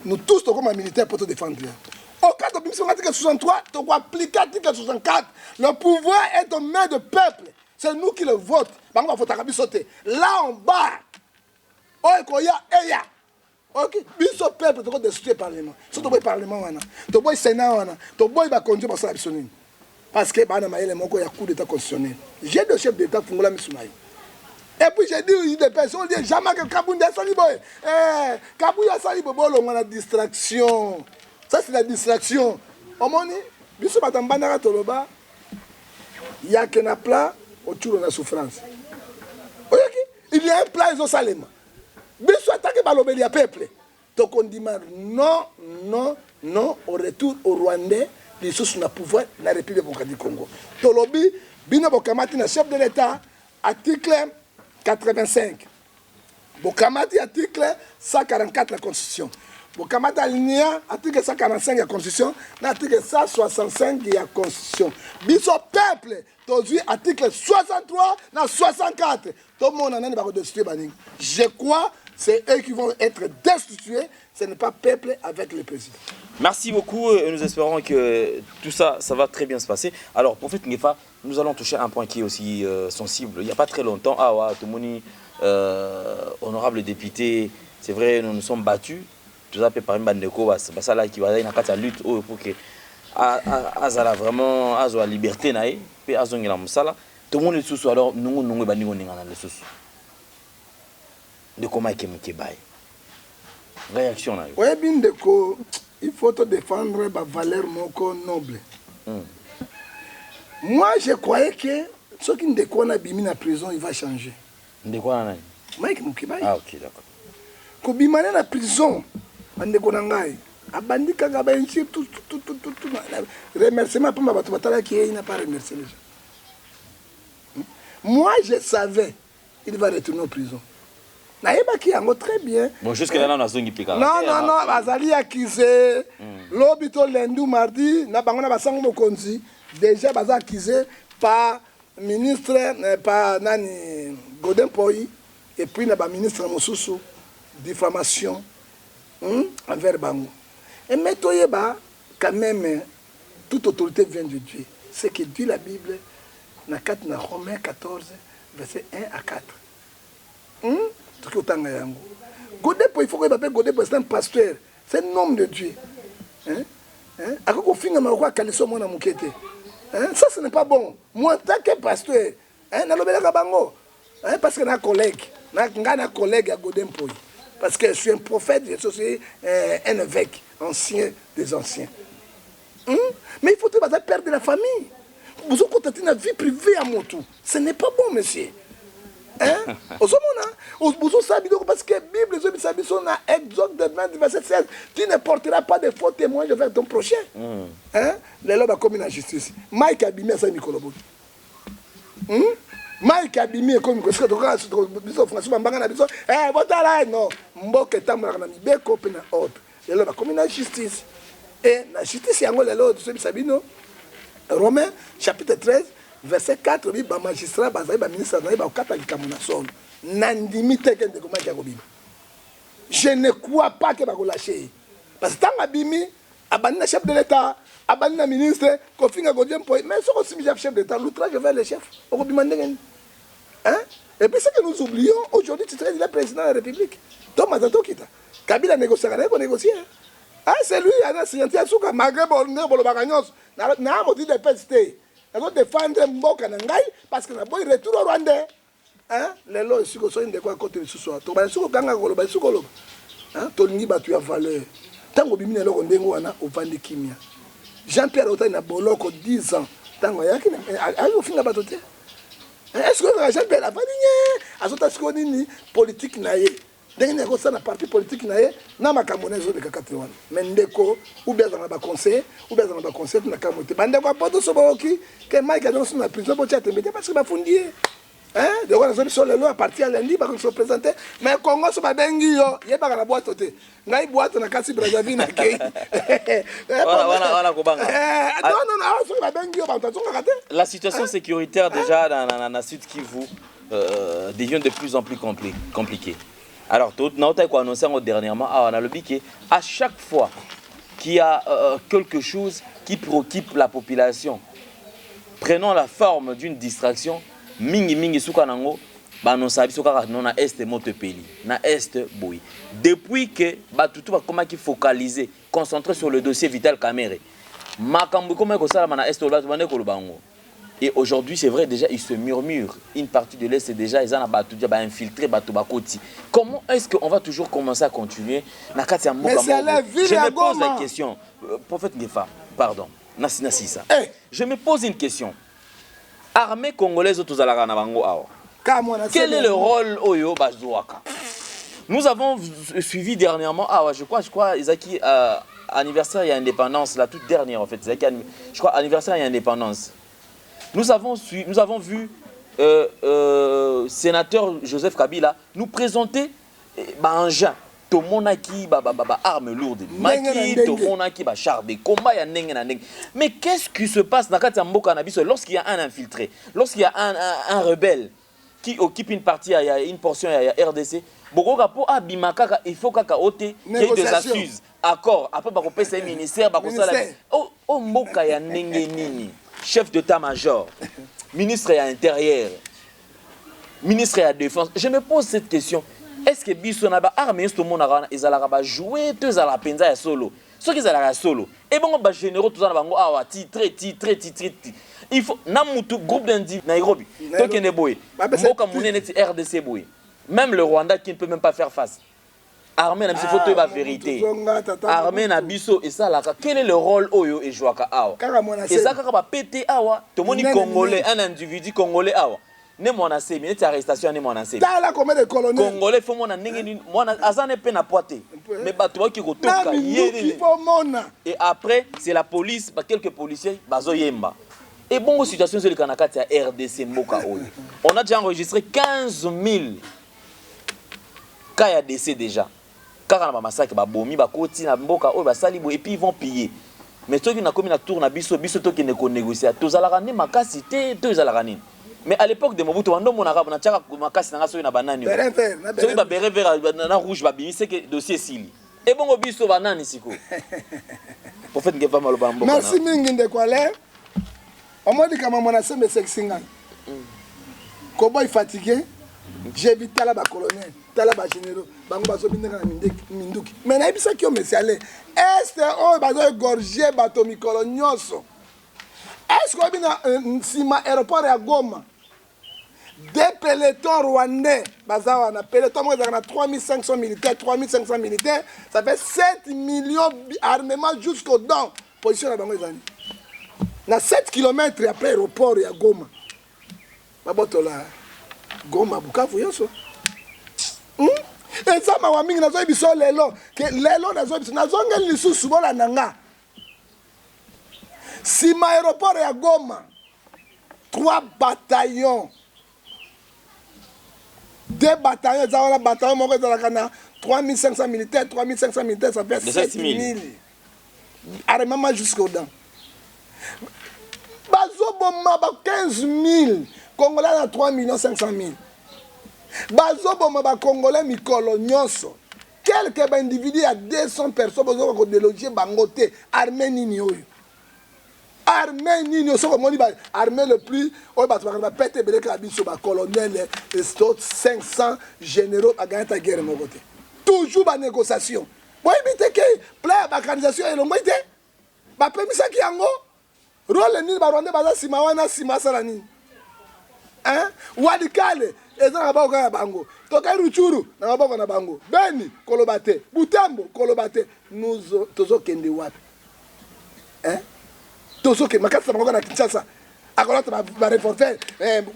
Nous tous, comme militaires, pour te défendre. Au cas de l'article 63, tu dois appliquer l'article 64. Le pouvoir est aux mains du peuple. C'est nous qui le votons. Là, on bat. Ok, biso peuple to destruire parlement. So to boy parlement wana. To boy sénat wana. To boy ba conduire pour ça absolument. Parce que bana maele moko ya coup d'état constitutionnel. J'ai deux chefs d'état fungola misunayi. Et puis j'ai dit des personnes disent jamais que Kabunda sali boy. Kabunda sali bobolo ngana distraction. Ça c'est la distraction. Omoni biso batambana toloba. Ya kena plat autour de la souffrance. Il y a un plat ils ont salema. Biso attaqué par l'obéli à peuple. Donc on dit non, non, non, au retour au Rwandais, les sous na pouvoir la République démocratique du Congo. Tolobi, Bino Bokamati, na chef de l'État, article 85. Bokamati, article 144 de la Constitution. Bokamati, alinéa, article 145 de la Constitution, article 165 de la Constitution. Biso peuple, aujourd'hui, article 63, na 64. Tout le monde en a destitué. Je crois c'est eux qui vont être destitués, ce n'est pas peuple avec le président. Merci beaucoup, nous espérons que tout ça, ça va très bien se passer. Alors, prophète Ngefa, nous allons toucher un point qui est aussi sensible. Il n'y a pas très longtemps, honorable député, c'est vrai, nous nous sommes battus. Tout ça peut par Bandeko, c'est ça là qui va y avoir une lutte pour que Azala vraiment Azwa liberté naï, puis Azongela Moussala. Tout le monde est sous alors nous nous banni on est dans le sous. De comment est-ce réaction là. Oui, Bindeko, il faut te défendre la valeur noble. Moi, je croyais que ce qui Ndeko a bimi na prison, il va changer. Ndeko na nani? Mike Mukibai. Ah ok, d'accord. Ko bimane na prison, Ndeko na ngai. Abandi kanga ba inchi tout. Remerciement pour ma bato batala qui il n'a pas remercié les gens. Moi, je savais il va retourner en prison. Naïba qui a très bien. Bon, jusque-là, on a zongi pika. Non, Azali accusé. L'hôpital lundi, mardi, na bangona basango mokonzi. Déjà, baza accusé par ministre, par Nani Godin Poi, et puis na ba ministre Mosusu, diffamation envers Bango. Et maintenant, quand même, toute autorité vient de Dieu. C'est que dit la Bible, dans Romains 14, verset 1 à 4. tout qui autant yango. Godepo, il faut que m'appelle Godepo, c'est un pasteur, c'est un homme de Dieu. Hein? Hein? Ako ko finga maloko kaliso mona mukete. Hein? Ça ce n'est pas bon. Moi en tant que pasteur, hein, na lobelaka bango. Hein? Parce que na collègue, na collègue à Godepo. Parce que je suis un prophète, je suis un évêque, ancien des anciens. Hein? Mais il faut que tu perdre la famille. Vous avez contacté la vie privée à mon tour. Ce n'est pas bon, monsieur. Hein? Parce que la Bible, Exode 20, verset 16, tu ne porteras pas de faux témoins vers ton prochain. Hein? Les lois commis la justice. Mike a bimé ça, Nicolas. Mike a bimé comme parce que tu as François Mbanga na biso. Eh, voilà, non. Mboke tamara na mibeko pe na ordre. Les lois commis la justice. Et la justice, il y a les lois de ce Sabino. Romains, chapitre 13. Verset 4, oui, bah magistrat, bah ministre, bah je ne crois pas que va lâcher. Parce que tant abimi, abandonne chef de l'État, abandonne ministre, configne à Godien pour. Mais ce aussi chef d'État, l'outrage vers le chef. Hein? Et puis ce que nous oublions, aujourd'hui, tu es le président de la République. Donc, Mazato Kita. Kabila négociera, on négocie. Ah, c'est lui, il a signé un truc, malgré le bagagnos, n'a pas dit de pester. Nous défendre Mboka Nangai parce que nous avons retour au Rwanda. Hein? Les lois sont de quoi côté ce soir. Tu vas sur Ganga Goloba, sur Goloba. Hein? Tony Batu a valeur. Tant que Bimine Loko Ndengo Wana au Vandi Kimia. Jean-Pierre Ota n'a boloko 10 ans. Tant que Yaki a eu au fin de la batote. Est-ce que Jean-Pierre a pas dit Azota Skonini politique naïe. Dès que ça na parti politique naïe, na makamonezo de 81. Mendeko ou bien dans le conseil, ou bien dans le conseil na kamote. Bandeko poto soboki que Mike a dans la prison pour tchatembé parce que ba fundier. Hein? De quoi les sur les lois à partir à lundi parce qu'on se présenter mais Congo so ba bengi yo, yeba na boîte oté. Ngai boîte na kasi Brazzaville na kei. Voilà kobanga. Non, so ba bengi yo ba tonga kate. La situation sécuritaire déjà dans la Sud Kivu devient de plus en plus compliquée. Alors, nous avons annoncé dernièrement à chaque fois qu'il y a quelque chose qui préoccupe la population, prenant la forme d'une distraction, mingi soukanango, nous savons na est motepeli, na est boui. Depuis que tout va comment qui focaliser, concentrer sur le dossier Vital Kamerhe, makambu comment que ça na est bango. Et aujourd'hui, c'est vrai, déjà, il se murmure. Une partie de l'Est, c'est déjà, ils ont infiltré Batouba-Koti. Comment est-ce qu'on va toujours commencer à continuer? Mais c'est la vie. Je me pose la question. Prophète Ngefa, pardon. Nassisa. Je me pose une question. Armée congolaise, quel est le rôle Oyo Bazouaka? Nous avons suivi dernièrement, je crois, Isaki, anniversaire et indépendance, la toute dernière en fait. Je crois, anniversaire et indépendance. Nous avons vu sénateur Joseph Kabila nous présenter engin, tomonaki armes lourdes, maki tomonaki char de combat ya ndenge na ndenge. Mais qu'est-ce qui se passe dans kati ya mboka na biso lorsqu'il y a un infiltré, lorsqu'il y a un rebelle qui occupe une partie, il y a une portion ya RDC, bokoka po abimaka il faut kaka ote qu'il y ait des assises, accord, après bako pesa ministère bako sala o mboka ya ndenge nini. Chef d'état-major, ministre de l'Intérieur, ministre de la Défense. Je me pose cette question. Est-ce que Bissona ba armée tout le monde a joué tous à la penza solo. Ceux qui sont solo. Et bon ba généraux tous bango titre. Il faut namutu groupe d'individus Nairobi. Tokene boy. Mboka munene RDC boy. Même le Rwanda qui ne peut même pas faire face. Armée na biso faut la vérité. Armée na biso et ça là quel est le rôle oyo et jouaka awa. Et ça kaka ba pété awa, to moni congolais, un individu congolais awa. Ne mona se minute arrestation ne mona se. Tala comme des colonels. Congolais faut mona ndenge mona azane pe na poité. Mais bato ki ko toka yé. Et après c'est la police, quelques policiers bazo yemba. Et bon situation sur le kanakati à RDC mboka oyo. On a déjà enregistré 15 000 cas à décès déjà. Car on a massacre babomi bakoti na mboka oyo basali bo et puis ils vont piller. Mais ceux qui na komi na tour na biso to qui ne ko négocier tozalaka ne makasi te tozalaka nini. Mais à l'époque de Mobutu wando monaka na tchaka makasi na ngaso na banani. Ceux qui ba beret vert na rouge ba bimi c'est que dossier sili. Et bon biso banani siko. Prophète Ngefa maloba mboka. Merci mingi ndekwale. On m'a dit que maman a semé sexinga. Kobo est fatigué. j'ai vu tala ba colonel tala ba généraux bango bazobindaka na minduki mais nayebisaki yo mesiale este oyo bazoégorge bato mikolo nyonso estce oyebi na nsima aéroport ya Goma des pelotons rwandais baza wana peloton moko ezalaka na 3500 militaires 3500 militaires ça fait 7 millions armement jusqu'aux dents position na bango ezali na 7 km après aéroport ya Goma babotola Goma Bukavu yonso eza mawa mingi nazoyebi biso lelo nazoyebi biso nazongeli lisusu bolanda nga nsima aéroport ya Goma 3 bataillons 2 bataillons eza wana bataillon moko ezalaka na 3500 militaires 3500 militaires ça fait 7000 armement jusqu'aux dents bazoboma ba 15000 Congolais na 3 500 000 bazoboma ba Congolais mikolo nyonso quelques individus à 200 personnes bazoka ko déloger bango te armée nini oyo armée nini oso ko moni ba armée le plus oyo bato ba pete beleka biso ba colonel et 500 généraux a gagné ta guerre moko te toujours ba négociation boy bité ke plan ba organisation elongo te ba pemisaki yango rôle nini ba Rwanda baza sima wana sima sala nini hein wadikale eza na bako ya bango toka ruchuru na bako na bango beni kolobate butembo kolobate nous tozo kende wapi hein tozo ke makasa bango na Kinshasa akolata ba reporter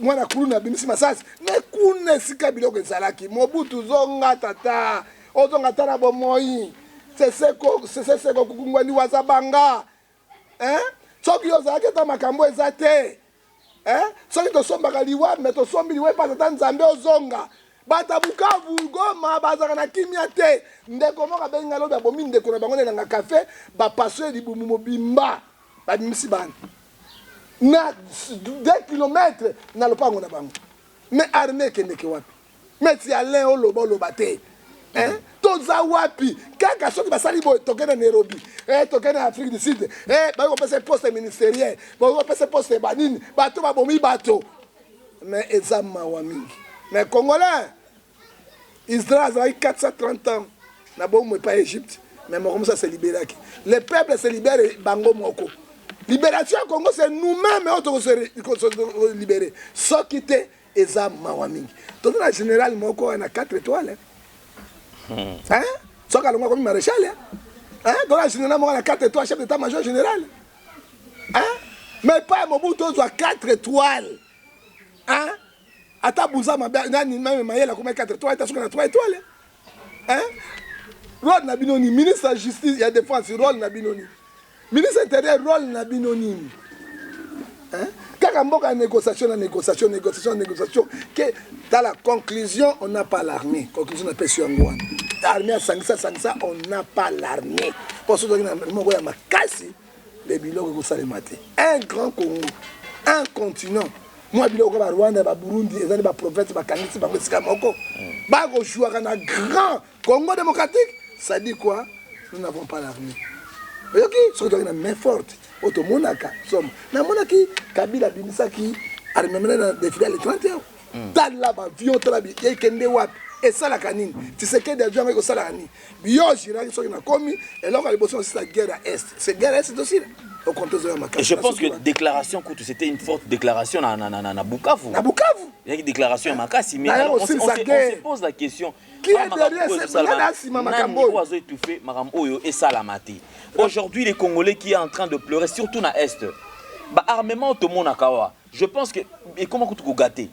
mwana kuluna bimisi masasi ne kune sika biloko ezalaki mobutu zonga tata ozonga tana bomoi seseko kukungwani wazabanga hein soki yozalaki ta makambo ezate soki tosombaka liwa me tosombi liwa epasa ta nzambe ozonga bata Bukavu Goma bazaka na kimia te ndeko moko abenga lobi abomi ndeko na bango nelanga kafe bapaso libumu mobimba babimisi bana na 2 kilomètres na lopango na bango me armée ekendeke wapi me ti alain oloba te toza wapi kaka soki basali boye tokende Nairobi tokende Afrique du Sud bayo kopesa poste ministériel bayo kopesa poste banini bato babomi bato mais eza mawa mingi mais Congolais Israël azalaki 430 ans na bomo pas Égypte mais moko ça se libéraki le peuple se libère bango moko libération ya Congo c'est nous-mêmes auto se libérer soki te eza mawa mingi toza na général moko na 4 étoiles hein soki alongwa komi maréchal hein donc la général moko na 4 étoiles chef d'état-major général hein mais pas Mobutu ozwa 4 étoiles hein ata buza nani même mayela comme 4 étoiles ata soki na 3 étoiles hein rôle na binoni ministre de la justice ya défense rôle na binoni ministre intérieur rôle na binoni hein kaka mboka négociation que dans la conclusion on n'a pas l'armée conclusion na pesi yango wana l'armée sangisa on n'a pas l'armée parce que na moko ya makasi les biloko ko salema te un grand Congo un continent moi biloko ba Rwanda ba Burundi ezali ba province ba kanisi ba sika moko ba ko jouer na grand Congo démocratique ça dit quoi nous n'avons pas l'armée yoki soki na main forte otomonaka somme na monaki Kabila bimisaki armée na défilé le 31 tala ba avion tala bi ekende wapi esalaka nini Tshisekedi avion ko sala nini bio jiraki soki na komi eloko liboso c'est la guerre à est c'est guerre à est aussi au contexte de Makasi. Et je pense que déclaration c'était une forte déclaration na Bukavu. Na Bukavu. Il y a une déclaration à Makasi mais on se pose la question qui est derrière ce makambo ozo étouffé makambo oyo et salamati. Aujourd'hui les Congolais qui est en train de pleurer surtout na est ba armement tout monde akawa. Je pense que et comment ko gâter.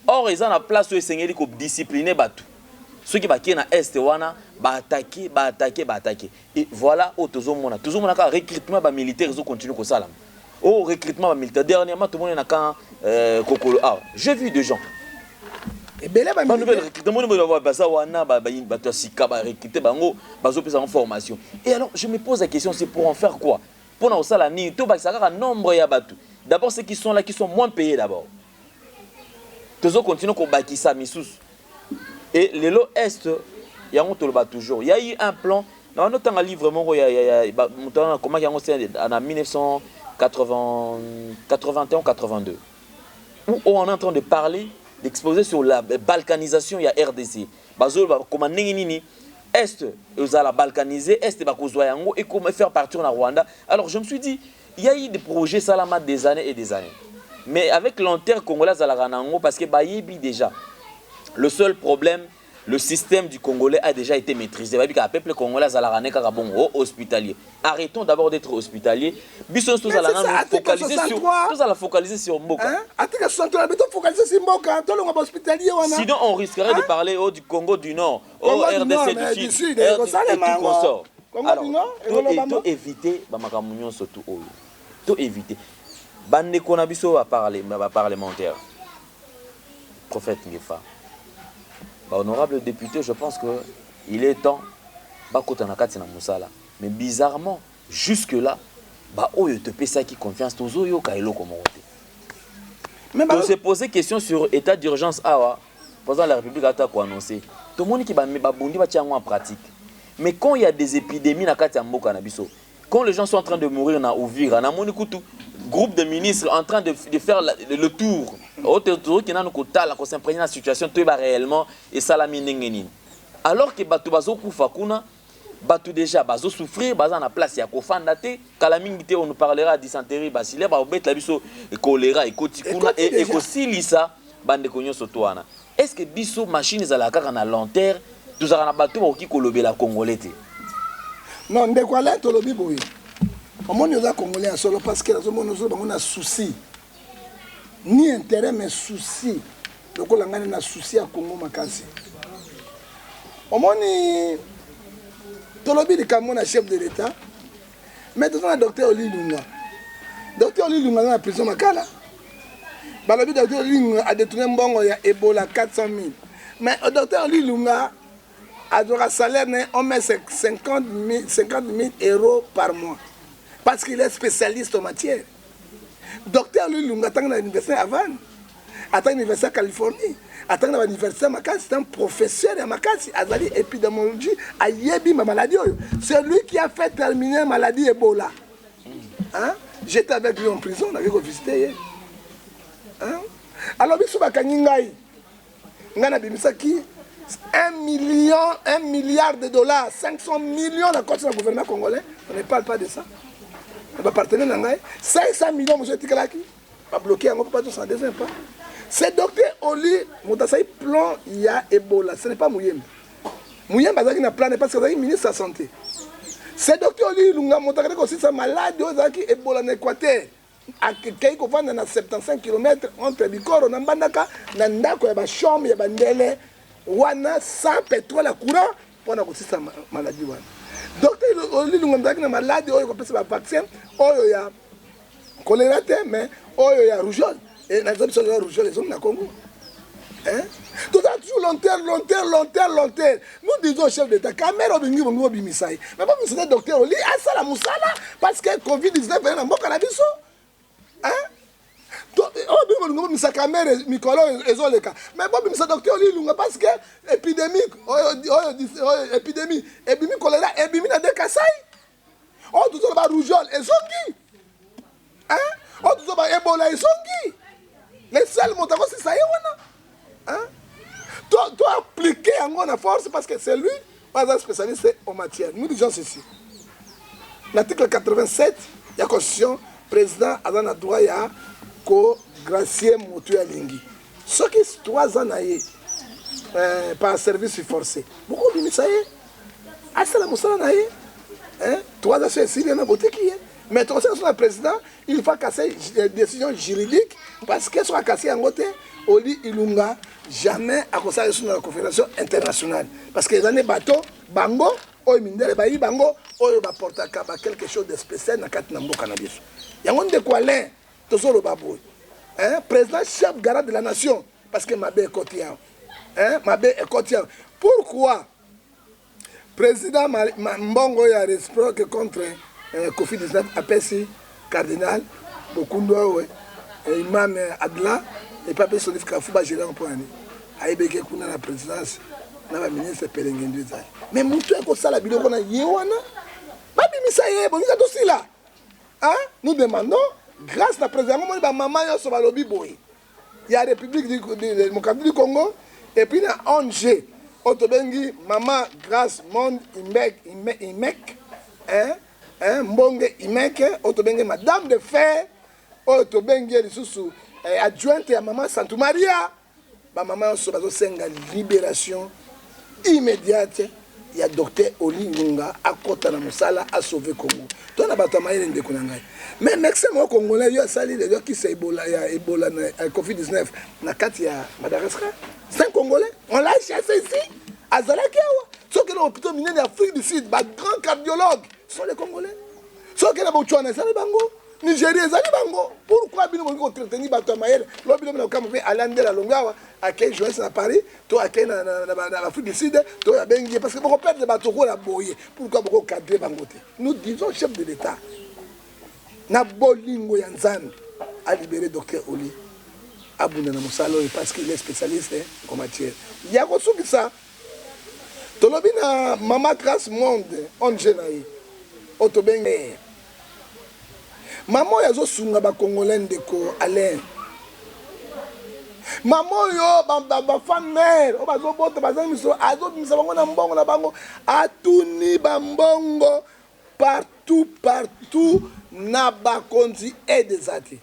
Or ils ont la place où esengeli ko discipliner batu. Ceux qui baké na est wana ba attaquer et voilà au tozomona ka recrutement ba militaire ils continuent ko salam. Au recrutement ba militaire dernièrement tout le monde na kan kokolo j'ai vu des gens et belé ba nouvelle recrutement ba basa wana ba to sika ba recruter bango bazo pesa en formation. Et alors je me pose la question c'est pour en faire quoi? Pour na sala ni to ba saka nombre ya batu. D'abord ceux qui sont là qui sont moins payés d'abord. Tozo continue ko bakisa misusu. Et le lot est, il y a toujours. Il y a eu un plan. Dans un livre, comment il y a en 1981-82, où on est en train de parler d'exposer sur la balkanisation il y a RDC. Bazo comme nini est aux la balkaniser, est bakozoyango et comment faire partir en Rwanda. Alors je me suis dit, il y a eu des projets Salama des années et des années. Mais avec l'enterre congolais à la Ranango, parce que Bayebi déjà, le seul problème, le système du Congolais a déjà été maîtrisé. Le peuple congolais à la Ranango hospitalier. Arrêtons d'abord d'être hospitalier. Bisous tous à la focaliser sur Mboka. Sinon on risquerait de parler du Congo du Nord, au RDC du Sud, et tout consort. Alors, tout éviter, surtout, tout éviter. Bande Konabiso va parler, parlementaire. Prophète Ngefa. Honorable député, je pense qu'il est temps. Mais bizarrement, jusque-là, il te paie ça qui confiance. On s'est posé question sur l'état d'urgence. Le président de la République a annoncé. Tout le monde qui va en pratique. Mais quand il y a des épidémies, quand les gens sont en train de mourir dans Ouvira, groupe de ministres en train de faire le tour. Qui n'a pas s'imprégner dans la situation réellement et ça la mine. Alors que Batou Bazo Koufakuna, Batou déjà Bazo souffrir, Bazo na place ya kofandate, calamité on nous parlera de dysenterie, bacille, ba obet la biso choléra et kotikuna et kosilisa bande konyo sotoana. Est-ce que biso machine za la kaka na lanterne, tous na bateau ba ki kolobe la congolais? Non, ndekwala to lobi boy. Comment nous a congolais solo parce que on a souci. Ni intérêt mais souci. Donc on a un souci à Congo makasi. Omoni tolobi de Kamona chef de l'État. Maintenant docteur Oli Lunga. Docteur Oli Lunga dans la prison Makala. Balobi docteur Oli Lunga a détourné mbongo ya Ebola 400 000. Mais le docteur Oli Lunga a un salaire on met 50 000 euros par mois. Parce qu'il est spécialiste en matière. Docteur Oli Lunga attend à l'université Havane, attend à l'université de Californie, attend à l'université de Makassi, c'est un professeur de Makassi, Azali épidémiologie, a Yebi ma maladie. C'est lui qui a fait terminer la maladie Ebola. Hein? J'étais avec lui en prison, on avait visité. Hein? Alors, Bissouba Kaningaï, Ngana Bimisaki, 1 milliard de dollars, 500 millions de côté du gouvernement congolais, on ne parle pas de ça. On partenaire 500 millions, monsieur Tikalaki, pas bloqué, on ne peut pas tout s'en désigne pas. C'est docteur Oli, mon plan, il y a Ebola, ce n'est pas Mouyembe. Mouyembe, il a un plan, parce qu'il est ministre de la Santé. C'est docteur Oli, il a aussi sa maladie, il a Ebola en Équateur. À quelqu'un qui va dans 75 km entre Bikoro, Nambandaka, Nandako, il y a chambre, il y a Bandele, Wana, sans pétrole à courant, pour aussi sa maladie. Docteur Oli Lunga na malade oyo kopesa ba vaccin oyo ya choléra mais oyo ya rougeole et na zone ya rougeole les hommes na Congo. Hein? Tout ça toujours longtemps. Nous disons au chef d'État caméra bingi bongo bimisai. Mais pas monsieur docteur Oli a ça la musala parce que Covid-19 est na mboka na biso. Hein? Oh, bien, ça caméra, Mikolo, ezoleka. Mais bon, ça docteur Oli Lunga parce que épidémie, épidémie, choléra, épidémie na Kasai. Oh, tout ça va rougeole, ezongi. Hein? Oh, tout ça va Ebola, ezongi. Les seuls mots c'est ça y est, hein? Toi appliquer en force parce que c'est lui, pas un spécialiste en matière. Nous disons ceci. L'article 87, il y a constitution, président Azana Douaya. Gracier Moutou Alingi. Ce qui est 3 ans par service forcé. Beaucoup de ça y est. Ah, c'est la moussa naïe. 3 ans, c'est Syrie, on a voté qui est. Mais ton sur le président, il faut casser des décisions juridiques parce qu'elles sont cassées en côté. Oli Ilunga, jamais à cause de la confédération internationale. Parce que les années bateaux, Bango, Oy Mindele, Bayi Bango, Oy va porter quelque chose de spécial dans le Katinambo cannabis. Il y a un de quoi l'un. Président chef garant de la nation, parce que Mabé est quotidien. Mabé est quotidien. Pourquoi président Mbongo a réciproque contre Covid-19 APC, cardinal, Bokundo, imam Adla, et Papé Solif Kafouba gérant pour année. Aïbeke Kuna la présidence, la ministre Pélengendu. Mais Moutou est comme ça, la vidéo qu'on a Yewana. Babi Misaye, bon, il y a aussi là. Nous demandons. Grâce à la présidente, maman yo so balobi boy. il y a la République démocratique du Congo, et puis il y a ONG, Otobengi, Maman Grâce Monde, Imek, Mbonge Imek, Otobengi, Madame de Fer, Otobengi, adjointe à Maman Santou Maria, Maman Sobazosenga, libération immédiate. Il y a docteur Oli Ngunga à Kota na Moussala à sauver Congo. Toi na batamaye ndé konangai. Mais maximum congolais yo sali de yo qui c'est Ebola na Covid-19 na kati ya Madagascar. C'est un Congolais. On l'a chassé ici à Zalakiawa. Ceux qui sont hôpitaux minés d'Afrique du Sud, bah grands cardiologues sont les Congolais. Ceux qui sont Botswana, c'est les Bango. Nigeria, c'est les Bango. Pourquoi bino mo ko traiter batamaye lo bino na kambe alande la longawa à quel jour c'est à Paris, toi à quel na Afrique du Sud, toi à Bengue parce que beaucoup perdre les bateaux la boyer. Pourquoi beaucoup cadrer Bangote? Nous disons chef de l'État. Na bolingo yanzan a libéré docteur Oli. Abunda na Moussalo parce qu'il est spécialiste en matière. Il y a reçu ça. Tolobi na Maman Grâce Monde on genaï. Otobenge. Maman yazo sunga ba congolais ndeko Alain. Maman yo ba femme mère o bazo boto bazangi miso azo misa bango na mbongo na bango atuni ba mbongo partout na ba konzi et des athées.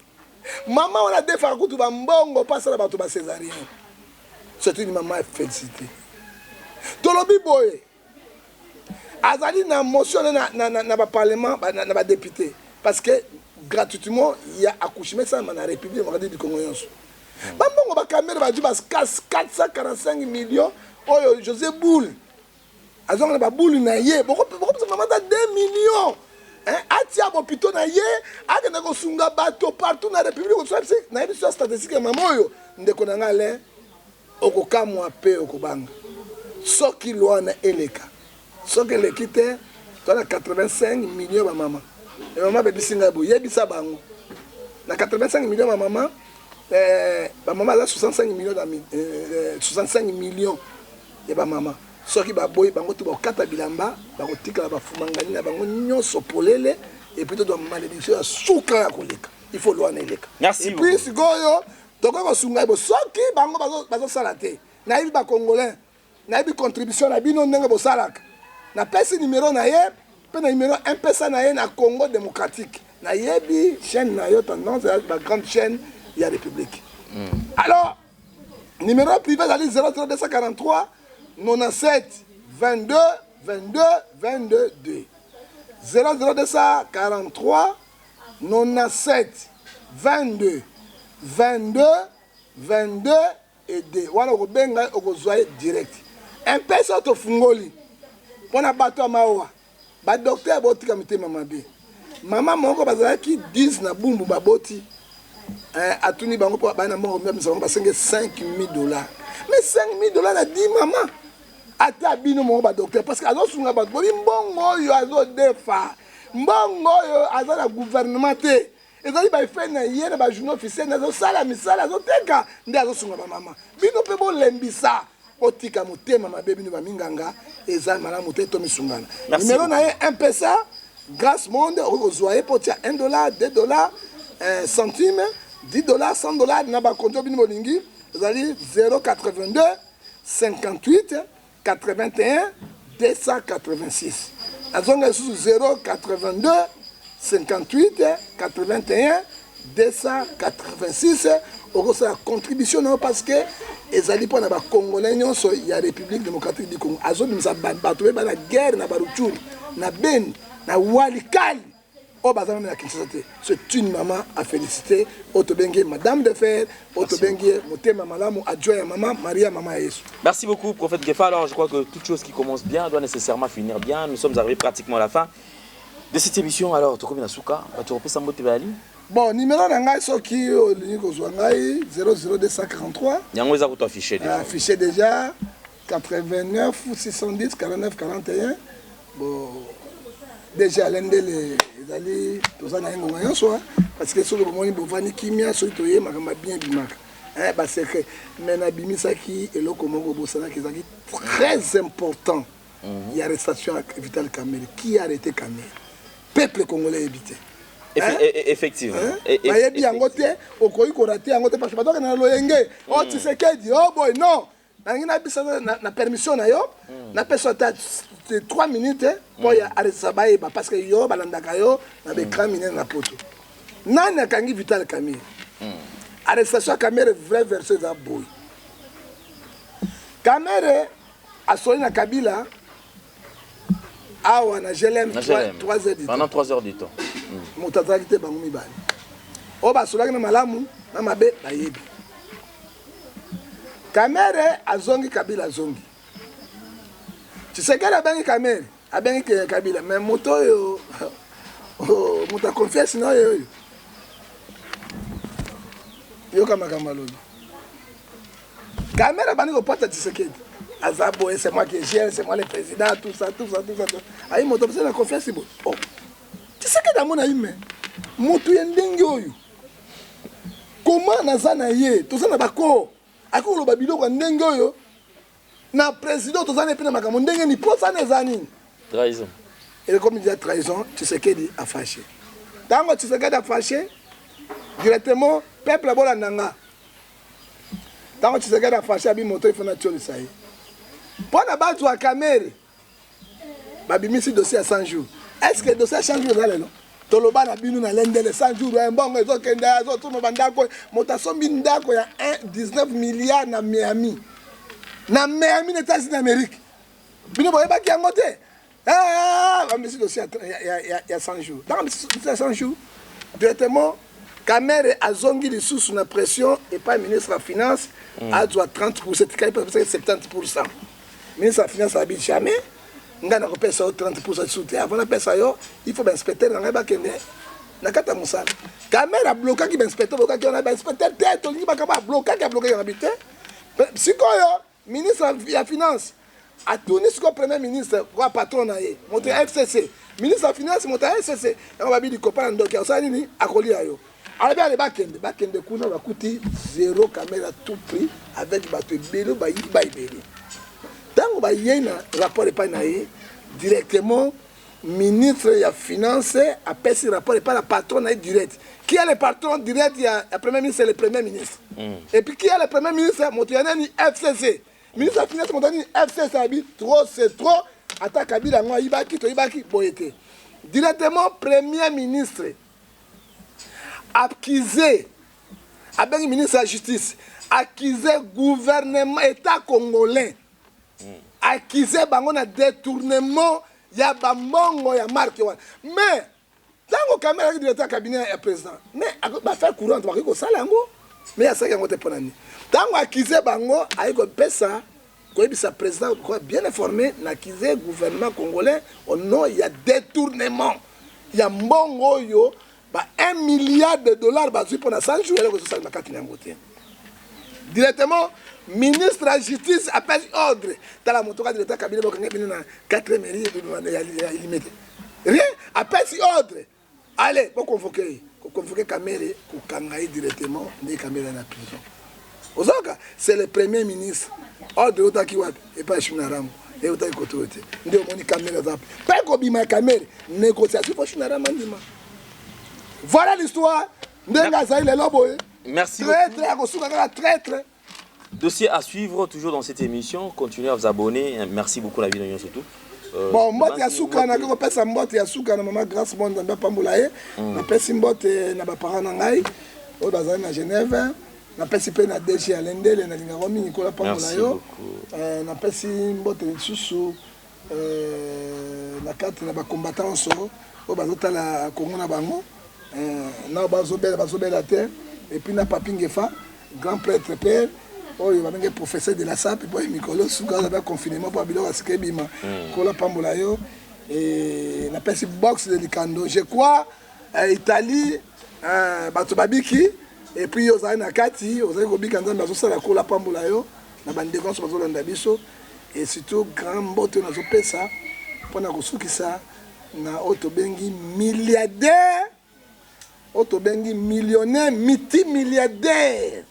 Maman on a des fois kutu ba mbongo passe la bato ba césarien. C'est une maman félicité. Tolobi boye. Azali na motion na ba parlement na ba député parce que gratuitement il y a accouchement ça na République démocratique du Congo yonso. Bambongo ba caméra ba djibas 445 millions oyo José Boule. Azonga ba boule na ye boko maman da 2 millions. Hein atia bopito na ye akende ko sunga bato partout na République na émission statistique ya maman oyo ndeko na ngale okokamwa pe okobanga. Soki loana eleka. Soki lekite tola 85 millions ba maman. Et maman be bisinga bo yebisa bango. Na 85 millions ba maman ba maman a 65 millions d'amis 65 millions et ba maman soki ba boy bango to ba kata bilamba ba kotika ba fumangani na bango nyonso polele et puis to do malédiction suka ya koleka il faut loana eleka. Merci. Et puis sigoyo toko ko sunga bo soki bango bazo salate na ibi ba congolais na ibi contribution na bino ndenge bo salaka na pesi numéro na ye pe na numéro 1 pesa na ye na Congo démocratique na yebi chaîne na yo tendance la grande chaîne il y a République. Alors, numéro privé, 00243 97 22 22 22 2. 00243 97 22 22 22 et 2. Voilà, on va vous direct. Un peu ça, tu fungoli. Pour na bateau mawa. Ba docteur boti kamite mama be. Maman moko bazaki 10 na bumbu baboti. Atuni bango pour bana mongo même ça va 5000 $. Mais 5000 $ na dit maman. Ata bino mongo ba docteur parce que azo sunga ba boli mbongo yo azo defa. Mbongo yo azo na gouvernement te. Ezali ba fait na yena ba journal officiel na zo sala misala zo teka ndi azo sunga ba maman. Bino pe bo lembisa. Otika motema mabe bino ba minganga eza malamu te to misungana. Numéro na ye M-Pesa Grâce Monde ozoye potia $1 $2 centimes, $10, $100, n'a pas compté bien molingi, vous allez 082 58 81 286. La zone est sous 082 58 81 286. On a la contribution parce que les alliés pour les Congolais, il y a la République démocratique du Congo. Azon nous a battu la guerre, na Baruchur, na Ben, na Walikali. C'est une maman à féliciter. Otobengue, Madame de Fer, Otobengue, Motema Malamu, adjoint maman, Maria Maman Yesu. Merci beaucoup, prophète Gefa. Alors, je crois que toute chose qui commence bien doit nécessairement finir bien. Nous sommes arrivés pratiquement à la fin de cette émission. Alors, tu connais Souka, tu repères ça motivé à lui. Bon, numéro d'angai, c'est qui 00243. Yango eza ko affiché déjà. Affiché déjà 89 610 49 41. Bon. Déjà l'un des allés tous en ayant soit parce que sur le moment où on kimia sur toye makamba bien bimaka bah c'est que mais na bimisa qui et le Congo bosana qui est très important. Il y a l'arrestation Vital Kamerhe qui a arrêté Kamerhe. Peuple congolais habité. Effectivement. bayebi yango te okoki korate yango te parce que batoka na loyenge o Tshisekedi oh boy non nangi na bisa na permission na yo na pesa ta 3 minutes po ya arrêter bayeba parce que yo balandaka yo na bekra minene na poto nani akangi Vital Kamerhe arrestation ya Kamerhe vrai verset za boy Kamerhe asoli na Kabila awa na GLM 3 heures du temps pendant 3 heures du temps moto azalaki te bango mibale oyo basolaki na malamu na mabe bayebi Kamerhe azongi Kabila azongi Tshisekedi abengi Kamerhe abengi Kabila mais moto oyo moto aconfiance na oyo yoka makambo alobi Kamerhe abandi kopota Tshisekedi aza boye c'est moi qui gère c'est moi le président tout ça ayi moto apesa na confiance bo oh Tshisekedi amona ime moto ya ndenge oyo comment naza na ye toza na bako akoloba biloko ya ndenge oyo na président toza na epe na makambo ndenge ni posa na eza nini trahison et comme il dit trahison Tshisekedi a fâché tango Tshisekedi a fâché directement peuple abolanda nga tango Tshisekedi a fâché abi moto ifo na tiolisa ye mpo na bazwa Kamerhe babimisi dossier ya 100 jours est-ce que dossier ya 100 jours eza lelo toloba na bino na lendele 100 jours mbongo ezokende azotuna bandako moto asombi ndako ya 19 milliards na Miami na États-Unis d'Amérique bino boyebaki yango te bamisi dossier ya 100 jours dans dossier ya 100 jours directement Kamerhe azongi lisusu na pression et pas ministre de la finance azwa 30% tikali parce que 70% ministre de la finance abi jamais nga na kopesa 30% de soutien avant na pesa yo il faut inspecteur na ba kende na kata musala Kamerhe bloqué ki inspecteur bloqué ki on a inspecteur tête to ngi ba ka bloqué ki habité sikoyo ministre de la finance a tourné ce premier ministre quoi patron na ye monté FCC ministre de la finance monté FCC on va bi di copain ndoki ça nini akoli ayo alors bien les bakende kuna bakuti 0 Kamerhe à tout prix avec bato ebelo ba ibeli tango ba yena rapport epai na ye directement ministre ya finance a pesi rapport epai la patron na direct qui est le patron direct ya premier ministre le premier ministre et puis qui est le premier ministre motoyanani FCC ministre ya finance motoyanani FCC abi trop c'est trop ata Kabila ngo ibaki to ibaki boyete directement premier ministre accusé avec le ministre de la justice accusé gouvernement état congolais accusé bango na détournement ya bambongo ya marque wana mais tango Kamerhe directeur cabinet ya président mais ba faire courant ba ko sala yango mais ya saka yango te ponani tango accusé bango ayiko pesa ko ebisa président ko bien informé na accusé gouvernement congolais au nom ya détournement ya mbongo yo ba 1 milliard de dollars bazui pour na 100 jours ele ko sala na kati yango te directement ministre de la justice appelle ordre dans la moto directeur cabinet ba ngé bino na 4 mairie ya limité rien appelle ordre allez pour convoquer Kamerhe pour kangai directement ni Kamerhe na prison ozoka c'est le premier ministre ordre otaki wapi et pas Shinaramu et otaki kotote ndio moni Kamerhe za pas ko bima Kamerhe négociation pour Shinaramu ndima voilà l'histoire ndenga zaile loboye. Merci beaucoup. Dossier à suivre toujours dans cette émission. Continuez à vous abonner. Merci beaucoup la vidéo surtout. Bon, mbote ya suka na ko pesa mbote ya suka na mama grâce monde na pambula ye. Na pesi mbote na ba parents na ngai. O bazali na Genève. Na pesi pe na DG ya Lendele na linga romi Nicolas pambula yo. Na pesi mbote susu na carte na ba combattants so. O bazota la Congo na bango. Na bazobela te et puis na papi ngefa grand prêtre père oyo babenge professeur de la SAP pour mikolo suka za confinement pour biloko asike bima kola pambola yo et na pesi box de Likando je crois Italie bato babiki et puis ozali na kati ozali kobika nzambe azosala kola pambola yo na bandeko so bazolanda biso et surtout grand mbote na zopesa pona kosukisa na otobengi milliardaire otobengi millionnaire multimilliardaire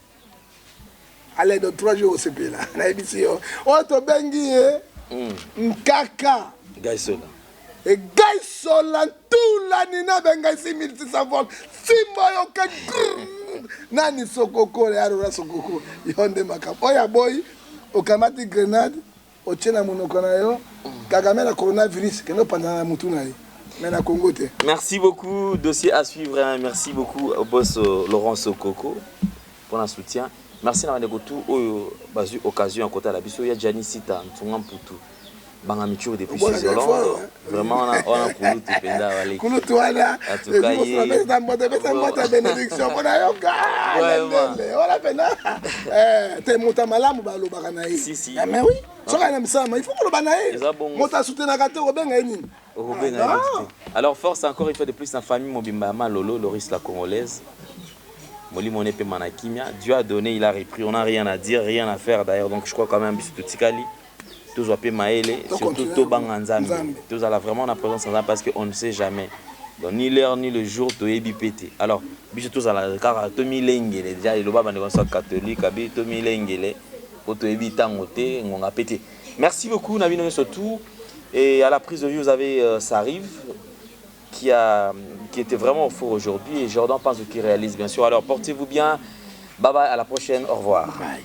allez de 3 jours au CP là na ebisi yo otobengi nkaka Gaisola egai sola ntula nina bengai 1600 volts fimbo yoka nani sokoko yarora sokoko yonde makambo oya boy okamati grenade otie na monoko na yo kagame na coronavirus kendo pandana na mutu na ye mais na Congo te. Merci beaucoup, dossier à suivre, hein. Merci beaucoup au boss Laurent Sokoko pour le soutien. Merci na tout bazu occasion à côté la biso ya Gianni Sita Ntsonga Mputu banga miture depuis 6 ans. Vraiment on a coulu tu penda wale. Coulu tu wala. En tout cas il mbote bénédiction bona yoka. Wala pena. Te mota malamu ba lo baka na ye. Si. Mais oui, soka na msama, il faut ko lo bana ye. Mota soutenir ka te ko benga nini. Alors force encore une fois de plus la famille Mobimba Malolo, Loris la Congolaise. Moli Monepe Manakimia, Dieu a donné, il a repris, on n'a rien à dire, rien à faire d'ailleurs, donc je crois quand même que Tikali, tous Wapé Maele, surtout Tobanganzambi, tous à la vraiment la présence parce qu'on ne sait jamais. Donc ni l'heure ni le jour, tu es bipété. Alors, biche tous à la car Tomi Lengele, déjà il va dans soit catholique, abi Tomi Lengele, pour te éviter monter, on a pété. Merci beaucoup, Navino surtout. Et à la prise de vue, vous avez Sarive, qui était vraiment fort aujourd'hui. Et Jordan pense qu'il réalise, bien sûr. Alors, portez-vous bien. Bye bye, à la prochaine. Au revoir. Bye.